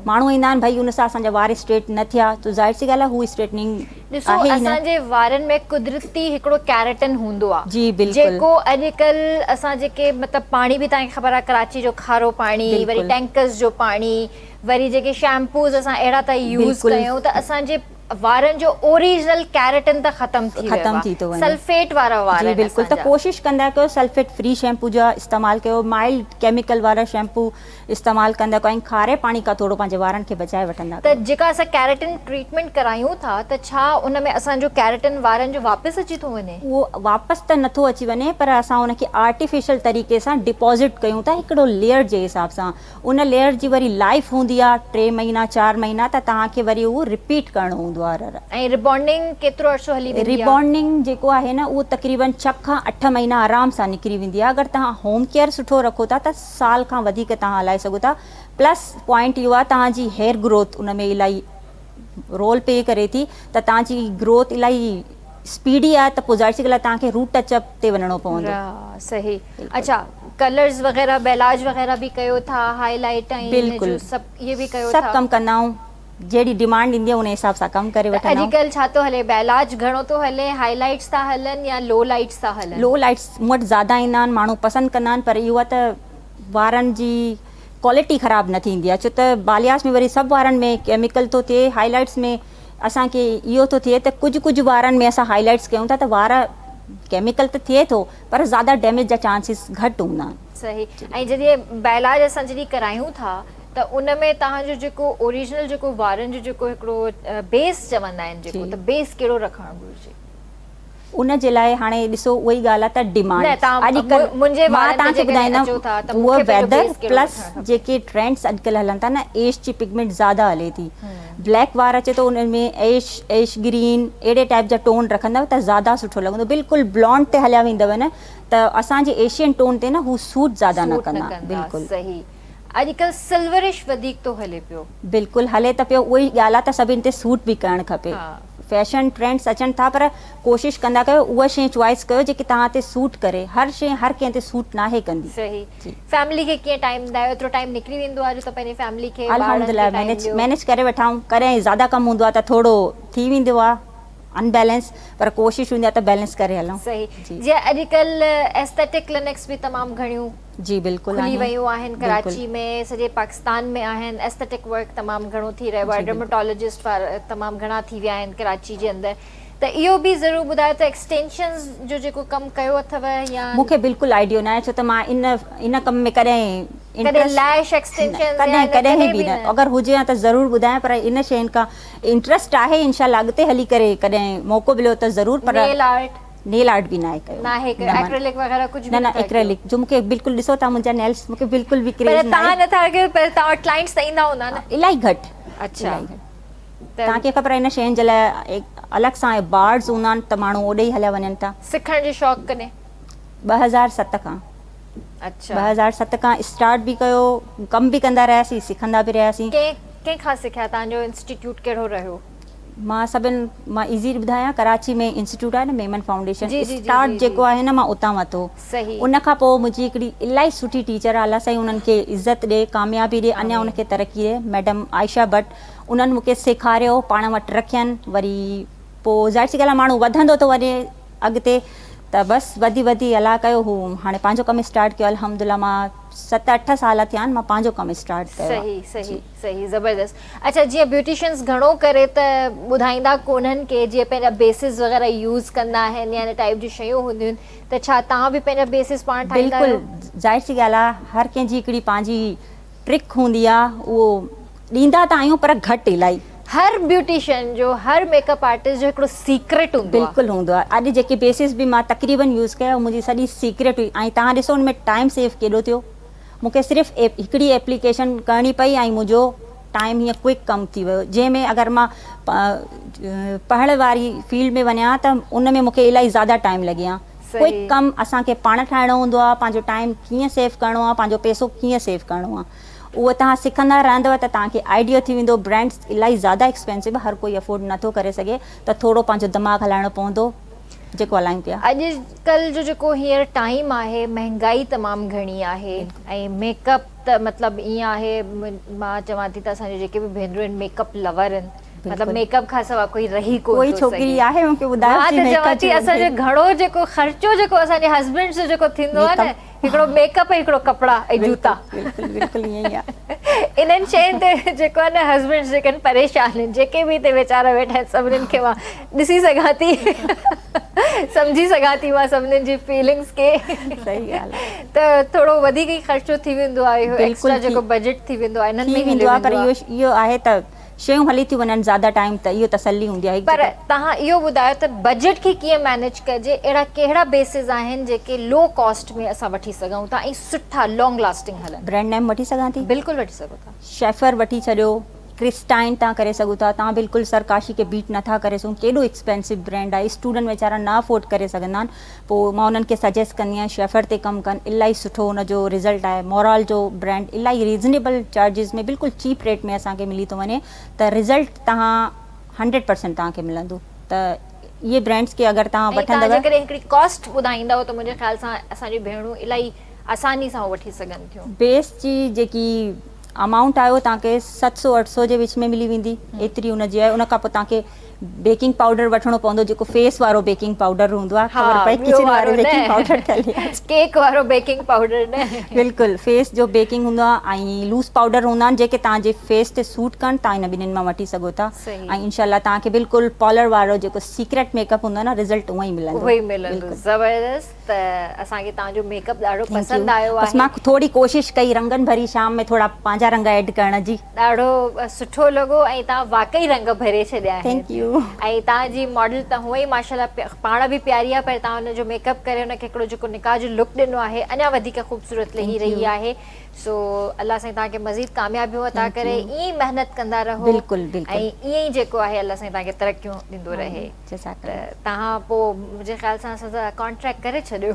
माण्हू ईंदा आहिनि भई उन सां असांजा वार स्ट्रेट न थिया, त ज़ाहिर सी ॻाल्हि आहे हू स्ट्रेटनिंग ॾिसो असांजे वारनि में कुदरती हिकिड़ो कैरेटिन हूंदो आहे। जी बिल्कुलु। जेको अॼुकल्ह असां जेके मतिलबु पाणी बि तव्हांखे ख़बर आहे कराची जो खारो पाणी, वरी टैंकर्स जो पाणी, वरी जेके शैम्पूज़ असां अहिड़ा था यूज़ कयूं त असांजे वारनि जो ओरिजिनल कैरेटिन त ख़तम थी थो वञे। सल्फेट वारा वार। जी बिल्कुलु। त कोशिशि कंदा कयो सल्फेट फ्री शैम्पू जा इस्तेमालु कयो, माइल्ड केमिकल वारा शैम्पू इस्तेमालु कंदा कयो ऐं खारे पाणी खां थोरो पंहिंजे वारनि खे बचाए वठंदा। त जेका असां कैरेटिन ट्रीटमेंट करायूं था त छा उन में असांजो कैरेटिन वारनि जो वापसि अची थो वञे? उहो वापसि त नथो अची वञे, पर असां उनखे आर्टिफिशियल तरीक़े सां डिपॉज़िट कयूं था हिकिड़ो लेयर जे हिसाब सां। उन लेयर जी वरी लाइफ हूंदी आहे 3 महीना 4 महीना, त तव्हांखे वरी उहो रिपीट करिणो हूंदो आहे। ऐं रिबॉन्डिंग केतिरो अर्सो हली वेंदी आहे? रिबॉन्डिंग जेको आहे न उहो तक़रीबन 6 खां 8 महीना आराम सां निकिरी वेंदी आहे। अगरि तव्हां होम केयर सुठो रखो था त साल खां वधीक तव्हां हलाए सघो था। प्लस पॉइंट इहो आहे तव्हांजी हेयर ग्रोथ उन में इलाही रोल प्ले करे थी, त तव्हांजी ग्रोथ इलाही स्पीडी आहे, त पोइ ज़ाहिर सी ॻाल्हि आहे तव्हांखे रूट टचअप ते वञिणो पवंदो। सही। अच्छा कलर्स वग़ैरह बेलाज वग़ैरह बि कयो था, हाईलाइट ऐं बिल्कुलु सभु इहे बि कयो था? सभु कमु कंदा आहियूं, जहिड़ी डिमांड ईंदी आहे उन हिसाब सां कमु करे वठंदा आहियूं। अॼुकल्ह छा थो हले, बेलाज घणो थो हले, हाईलाइट्स था हलनि या लो लाइट्स था हलनि? लो लाइट्स मूं वटि ज़्यादा ईंदा आहिनि, माण्हू पसंदि कंदा आहिनि, पर इहो आहे त वारनि जी क्वालिटी ख़राबु न थींदी आहे, छो त बालियास में वरी सभु वारनि में केमिकल थो थिए, हाईलाइट्स में असांखे इहो थो थिए त कुझु वारनि में असां हाईलाइट्स कयूं था त वार केमिकल त थिए थो पर ज़्यादा डैमेज जा चांसिस घटि हूंदा आहिनि। सही। ऐं जॾहिं बैलाज असां जॾहिं करायूं था त उन में तव्हांजो जेको ओरिजिनल जेको वारनि जो जेको हिकिड़ो बेस चवंदा आहिनि जेको, त बेस कहिड़ो रखणु घुरिजे? उन जे लाइ हाणे ॾिसो उहा ई ॻाल्हि आहे त डिमांड अॼुकल्ह मां तव्हांखे ॿुधाईंदमि उहा वेदर प्लस जेके ट्रेंड्स अॼुकल्ह हलनि था न, एश जी पिगमेंट ज़्यादा हले थी, ब्लैक वार अचे थो उन में एश ग्रीन अहिड़े टाइप जा टोन रखंदव त ज़्यादा सुठो लॻंदो। बिल्कुलु ब्लॉन्ड ते हलिया वेंदव न त असांजे एशियन टोन ते न हू सूट ज़्यादा न कंदा। बिल्कुलु सही। अॼुकल्ह सिल्वरिश वधीक थो हले पियो। बिल्कुलु हले त पियो, उहा ई ॻाल्हि आहे त सभिनि ते सूट बि करणु खपे। फैशन ट्रेंड्स अचनि था पर कोशिशि कंदा कयो उहा शइ चॉइस कयो जेकी तव्हां ते सूट करे। हर शइ हर कंहिं ते सूट नाहे कंदी। सही। फैमिली खे कीअं टाइम ॾियो? एतिरो टाइम निकिरी वेंदो आहे जो त पंहिंजी फैमिली खे अल्हम्दुलिल्लाह मैनेज करे वठाऊं। कॾहिं ज़्यादा कमु हूंदो आहे त थोरो थी वेंदो आहे अनबैलेंस, पर कोशिशि हूंदी आहे त बैलेंस करे हलूं। सही। जीअं अॼुकल्ह एस्थेटिक क्लिनिक्स बि तमामु घणियूं जी बिल्कुलु खुली वियूं आहिनि, कराची में, सॼे पाकिस्तान में आहिनि। एस्थेटिक वर्क तमामु घणो थी रहियो आहे, डर्मेटोलॉजिस्ट तमामु घणा थी विया आहिनि कराची जे अंदरि। त इहो बि ज़रूरु ॿुधायो त एक्सटेंशन्स जो जेको कमु कयो अथव या? मूंखे बिल्कुलु आइडियो न आहे, छो त मां इन कम में कॾहिं लैश एक्सटेंशन कॾहिं बि न, अगरि हुजे त ज़रूरु ॿुधायां, पर इन शयुनि खां इंट्रस्ट आहे। इंशाल्लाह अॻिते हली करे कॾहिं मौक़ो मिलियो त ज़रूरु। पर नेल आर्ट बि नाहे कयो, एक्रेलिक वगैरह कुछ न एक्रेलिक जो मूंखे बिल्कुलु ॾिसो था मुंहिंजा नेल्स मूंखे बिल्कुलु बि क्रेज न आहे। पर तव्हां नथा कयो, पर तव्हां क्लाइंट्स त ईंदा हूंदा न? इलाही घटि। अच्छा। तव्हांखे ख़बर आहे इन शयुनि जे लाइ अलॻि सां बार्ड्स हूंदा आहिनि त माण्हू ओॾे ई हलिया वञनि था। सिखण जो शौक़ु कॾहिं? 2007 खां। अच्छा। 2007 खां स्टार्ट बि कयो, कमु बि कंदा रहियासीं, सिखंदा बि रहियासीं। कंहिंखां सिखिया? तव्हांजो इंस्टीट्यूट कहिड़ो रहियो? मां इज़ी ॿुधायां, कराची में इंस्टीट्यूट आहे न मेमन फाउंडेशन, स्टार्ट जेको आहे न मां उतां वरितो। सही। उन खां पोइ मुंहिंजी हिकिड़ी इलाही सुठी टीचर आहे, अलाह साईं उन्हनि खे इज़त ॾे, कामयाबी ॾे, अञा उनखे तरक़ी ॾे, मैडम आयशा भट्ट। उन्हनि मूंखे सेखारियो, पाण वटि रखियनि। वरी पोइ ज़ाहिर सी ॻाल्हि आहे माण्हू वधंदो थो वञे अॻिते, त बसि वधी अलाह कयो हू हाणे पंहिंजो कमु स्टार्ट कयो। अल्हम्दुलिल्लाह मां 7-8 साल थिया आहिनि मां पंहिंजो कमु स्टार्ट कयो। सही सही सही, ज़बरदस्त। अच्छा, जीअं ब्यूटिशियंस घणो करे त ॿुधाईंदा कोन्हनि के जीअं पंहिंजा बेसिस वग़ैरह यूज़ कंदा आहिनि या इन टाइप जी शयूं हूंदियूं आहिनि, त छा तव्हां बि पंहिंजा बेसिस पाण ठाहींदा आहियो? बिल्कुलु, ज़ाहिर सी ॻाल्हि आहे हर कंहिंजी हिकिड़ी पंहिंजी ट्रिक हूंदी आहे, उहो ॾींदा त आहियूं पर घटि इलाही। हर ब्यूटिशियन जो, हर मेकअप आर्टिस्ट जो हिकिड़ो सीक्रेट हूंदो आहे। बिल्कुलु हूंदो आहे। अॼु जेके बेसिस बि मां तक़रीबन यूज़ कया मुंहिंजी सॼी सीक्रेट हुई। ऐं तव्हां ॾिसो हुन में टाइम सेव केॾो थियो। मूंखे सिर्फ़ु हिकिड़ी एप्लीकेशन करणी पई ऐं मुंहिंजो टाइम हीअं क्विक कमु थी वियो, जंहिंमें अगरि मां पढ़ण वारी फील्ड में वञा त उन में मूंखे इलाही ज़्यादा टाइम लॻे हा। क्विक कमु असांखे पाण ठाहिणो हूंदो आहे, पंहिंजो टाइम कीअं सेव करिणो आहे, पंहिंजो पैसो कीअं सेव करिणो आहे, उहो तव्हां सिखंदा रहंदव त तव्हांखे आइडियो थी वेंदो। ब्रांड्स इलाही ज़्यादा एक्सपेंसिव, हर कोई अफोर्ड नथो करे सघे, त थोरो पंहिंजो दिमाग़ु हलाइणो पवंदो जेको हलायूं पिया। अॼुकल्ह जो जेको हींअर टाइम आहे, महांगाई तमामु घणी आहे ऐं मेकअप त मतिलबु ईअं आहे, मां चवां थी त असांजे जेके बि भेनरूं आहिनि मेकअप लवर आहिनि, मतिलबु मेकअप खां सवाइ कोई रही कोई छोकिरी आहे मूंखे ॿुधायो। मां त चवां थी असांजो घणो जेको ख़र्चो जेको असांजे हस्बैंड्स जो जेको थींदो आहे न, हिकिड़ो मेकअप ऐं हिकिड़ो कपिड़ा ऐं जूता, बिल्कुलु ईअं ई आहे। इन्हनि शयुनि ते जेको आहे न हस्बैंड्स जेके आहिनि परेशान आहिनि, जेके बि हिते वीचारा वेठा आहिनि सभिनीनि खे मां ॾिसी सघां थी, सम्झी सघां थी मां सभिनीनि जी फीलिंग्स खे। सही ॻाल्हि आहे। त थोरो वधीक ई ख़र्चो थी वेंदो आहे, एक्स्ट्रा जेको बजट थी वेंदो आहे इन्हनि में वेंदो आहे, पर इहो आहे त शयूं हली थी वञनि ज़्यादा टाइम त इहो तसल्ली हूंदी आहे। पर तव्हां इहो ॿुधायो त बजट खे कीअं मैनेज कजे? अहिड़ा कहिड़ा बेसिस आहिनि जेके लो कॉस्ट में असां वठी सघूं था ऐं सुठा लॉन्ग लास्टिंग हलनि? ब्रांड नेम वठी सघां थी? बिल्कुलु वठी सघो था। शेफर वठी छॾियो, क्रिस्टाइन तव्हां करे सघो था, तव्हां बिल्कुलु सरकाशी खे बीट नथा करे सघूं, केॾो एक्सपेंसिव ब्रांड आहे, स्टूडेंट वीचारा न अफोर्ड करे सघंदा आहिनि। पोइ मां उन्हनि खे सजेस्ट कंदी आहियां शेफर ते कमु कनि, इलाही सुठो हुनजो रिज़ल्ट आहे। मोरल जो ब्रांड इलाही रीज़नेबल चार्जिस में बिल्कुलु चीप रेट में असांखे मिली थो वञे, त रिज़ल्ट तव्हां 100% तव्हांखे मिलंदो। त इहे ब्रांड्स खे अगरि तव्हां वठंदव, जेकॾहिं हिकिड़ी कॉस्ट ॿुधाईंदव त मुंहिंजे ख़्याल सां असांजी भेणूं इलाही आसानी सां वठी सघनि थियूं। बेस जी जेकी अमाउंट आयो तव्हांखे 700-800 जे विच में मिली वेंदी, एतिरी हुनजी आहे। उन खां पोइ तव्हांखे बेकिंग पाउडर वठिणो पवंदो, जेको फेस वारो बेकिंग पाउडर हूंदो आहे, हा, ख़बर पए ॿियो किचन वारो वारो न। बेकिंग पाउडर ठहियल आहे। केक वारो बेकिंग पाउडर न। बिल्कुलु फेस जो बेकिंग हूंदो आहे ऐं लूज़ पाउडर हूंदा आहिनि जेके तव्हांजे फेस ते सूट कनि, तव्हां इन ॿिन्हिनि मां वठी सघो था। सही। ऐं इनशाला तव्हांखे बिल्कुलु पॉलर वारो जेको सीक्रेट मेकअप हूंदो आहे न, रिज़ल्ट उहो ई मिलंदो। उहो ई मिलंदो। ज़बरदस्त। त असांखे तव्हांजो मेकअप ॾाढो पसंदि आयो बस आहे। मां थोड़ी कोशिशि कई रंगनि भरी शाम में थोड़ा पंहिंजा रंग ऐड करण जी। ॾाढो सुठो लॻो ऐं तव्हां वाकई रंग भरे छॾिया आहिनि। Thank U. ऐं तव्हांजी मॉडल त हूअं ई माशाल्लाह पाण बि प्यारी आहे, पर तव्हां हुनजो मेकअप करे हुनखे हिकिड़ो जेको निकाह जो लुक ॾिनो आहे अञा वधीक ख़ूबसूरत लही रही आहे। सो अल्लाह साईं तव्हांखे मज़ीद कामयाबियूं अता करे, ईअं ई महिनत कंदा रहो। बिल्कुलु बिल्कुलु। ऐं ईअं ई जेको आहे अल्लाह साईं तव्हांखे तरक़ियूं ॾींदो रहे। त तव्हां पोइ मुंहिंजे ख़्याल सां असां सां कॉन्ट्रैक्ट करे छॾियो।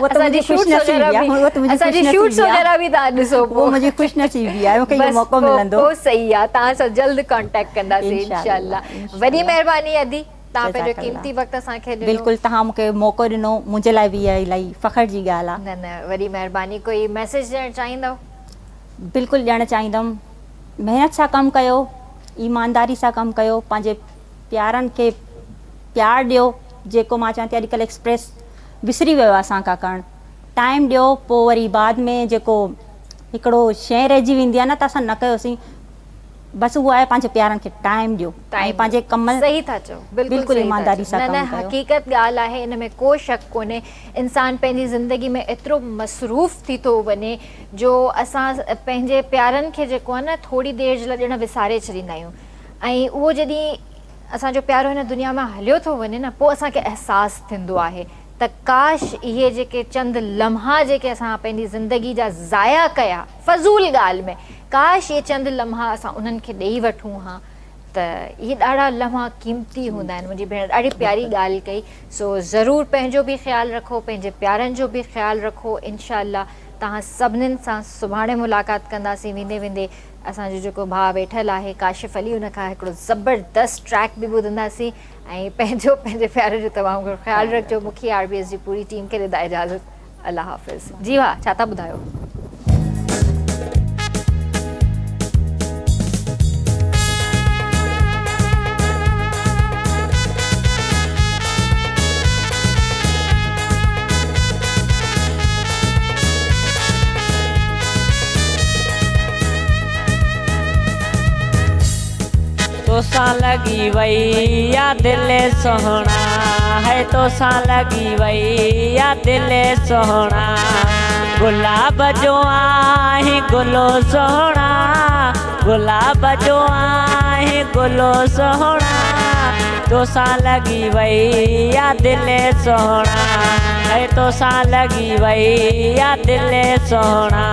असांजी शूट्स वग़ैरह बि तव्हां ॾिसो, पोइ मुंहिंजी ख़ुशनसीबी आहे, मूंखे इहो मौक़ो मिलंदो। पोइ सही आहे, तव्हां सां जल्द कॉन्टेक्ट कंदासीं इंशाअल्लाह। वॾी महिरबानी अदी, तव्हां पंहिंजो क़ीमती वक़्तु असांखे ॾिनो। बिल्कुलु, तव्हां मूंखे मौक़ो ॾिनो, मुंहिंजे लाइ बि इहा इलाही फ़ख्र जी ॻाल्हि आहे। न न, वॾी महिरबानी। कोई मैसेज ॾियणु चाहींदव? बिल्कुलु ॾियणु चाहींदमि, महिनत सां कमु कयो, ईमानदारी सां कमु कयो, पंहिंजे प्यारनि खे प्यारु ॾियो। जेको मां चवां थी अॼुकल्ह एक्सप्रेस विसरी वियो आहे असां खां करणु। टाइम ॾियो, पोइ वरी बाद में जेको हिकिड़ो शइ रहिजी वेंदी आहे न, त असां न कयोसीं। बसि उहो आहे पंहिंजे प्यारनि खे टाइम ॾियो ऐं पंहिंजे कम सही था चओ, बिल्कुलु ईमानदारी सां कमु कयो। हक़ीक़त ॻाल्हि आहे, इन में को शक कोन्हे। इंसान पंहिंजी ज़िंदगी में एतिरो मसरूफ़ थी थो वञे जो असां पंहिंजे प्यारनि खे जेको आहे न थोरी देरि जे लाइ ॼण विसारे छॾींदा आहियूं। ऐं उहो जॾहिं असांजो प्यारो हिन दुनिया में हलियो थो वञे न, पोइ असांखे अहसासु थींदो आहे त काश इहे जेके चंद लम्हा जेके असां पंहिंजी ज़िंदगी जा ज़ाया कया फ़ज़ूल ॻाल्हि में, काश इहे चंद लम्हा असां उन्हनि खे ॾेई वठूं हा, त इहे ॾाढा लम्हा क़ीमती हूंदा आहिनि। मुंहिंजी भेण ॾाढी प्यारी ॻाल्हि कई। सो ज़रूरु पंहिंजो बि ख़्यालु रखो, पंहिंजे प्यारनि जो बि ख़्यालु रखो। इनशाअल्लाह तव्हां सभिनीनि सां सुभाणे मुलाक़ात कंदासीं। वेंदे वेंदे असांजो जेको भाउ वेठल आहे काशिफ़ अली, उन खां हिकिड़ो ज़बरदस्त ट्रैक बि ॿुधंदासीं। ऐं पंहिंजे प्यार जो तमामु घणो ख़्यालु रखिजो। मूंखे RBS जी पूरी टीम खे ॾिदा इजाज़त। अल्लाह हाफ़िज़। जी हा, छा था ॿुधायो? तोसां लॻी वई या दिलि सोहणा है, तोसां लॻी वई या दिलि सोहणा। गुलाब जो आहे गुलो सोहणा, गुलाब जो आहे गुलो सोहणा। तोसां लॻी वई या दिलि सोहणा है, तोसां लॻी वई या दिलि सोहणा।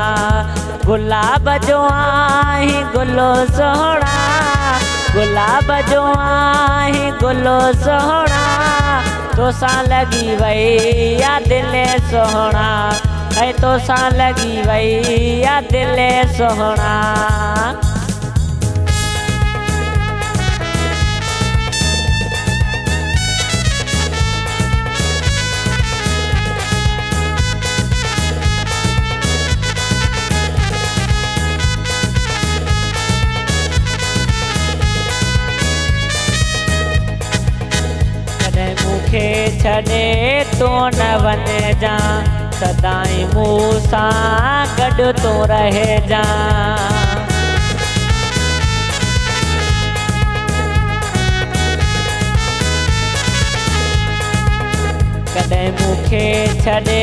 गुलाब जो आहे गुलो सोहणा, गुलाब जो आहे गुलो सोहणा। तोसां लॻी वई या दिलि सोहणा है, तोसां लॻी वई या दिलि सोहणा। मूंखे छॾे तो न वञजां, सदाईं मूं सां गॾु तो रहिजां। कॾहिं मूंखे छॾे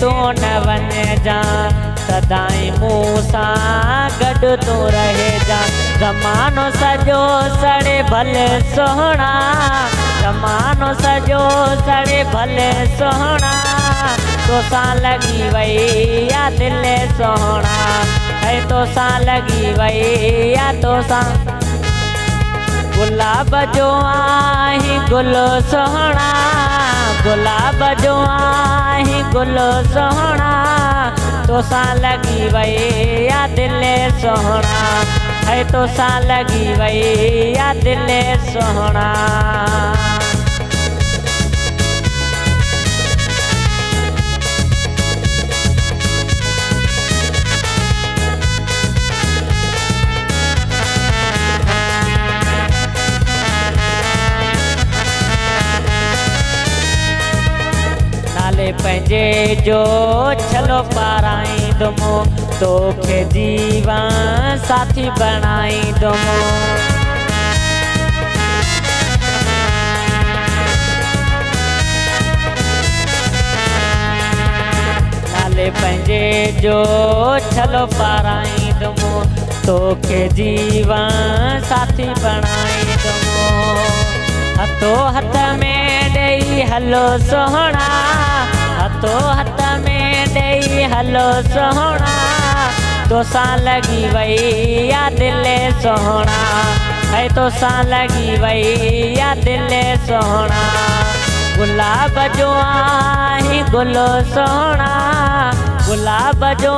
तो न वञजां, सदाईं मूं सां गॾु तो रहिजां। ज़मानो सॼो सड़े भले सोहणा, ज़मानो सॼो सड़े भले सोहणा। तोसां लॻी वई या दिलि सोहणा है, तोसां लॻी वई या तोसां। गुलाब जो आहे गुलो सोहणा, गुलाब जो आहे गुलो सोहणा। तोसां लॻी वई या दिलि सोहणा है, तोसां लॻी वई या दिलि सोहणा। पंहिंजे जो छलो पाराईंदुमि तोखे जीवन साथी बणाईंदुमि नाले पंहिंजे जो छलो पाराईंदुमि तोखे जीवन साथी बणाईंदुमि हथो हथ में ॾेई हलो सोहणा हथो हथ में ॾेई हलो सोहणा तोसां लॻी वई या दिलि सोहणा ऐं तोसां लॻी वई या दिलि सोहणा गुलाब जो आहीं गुल सोहणा गुलाब जो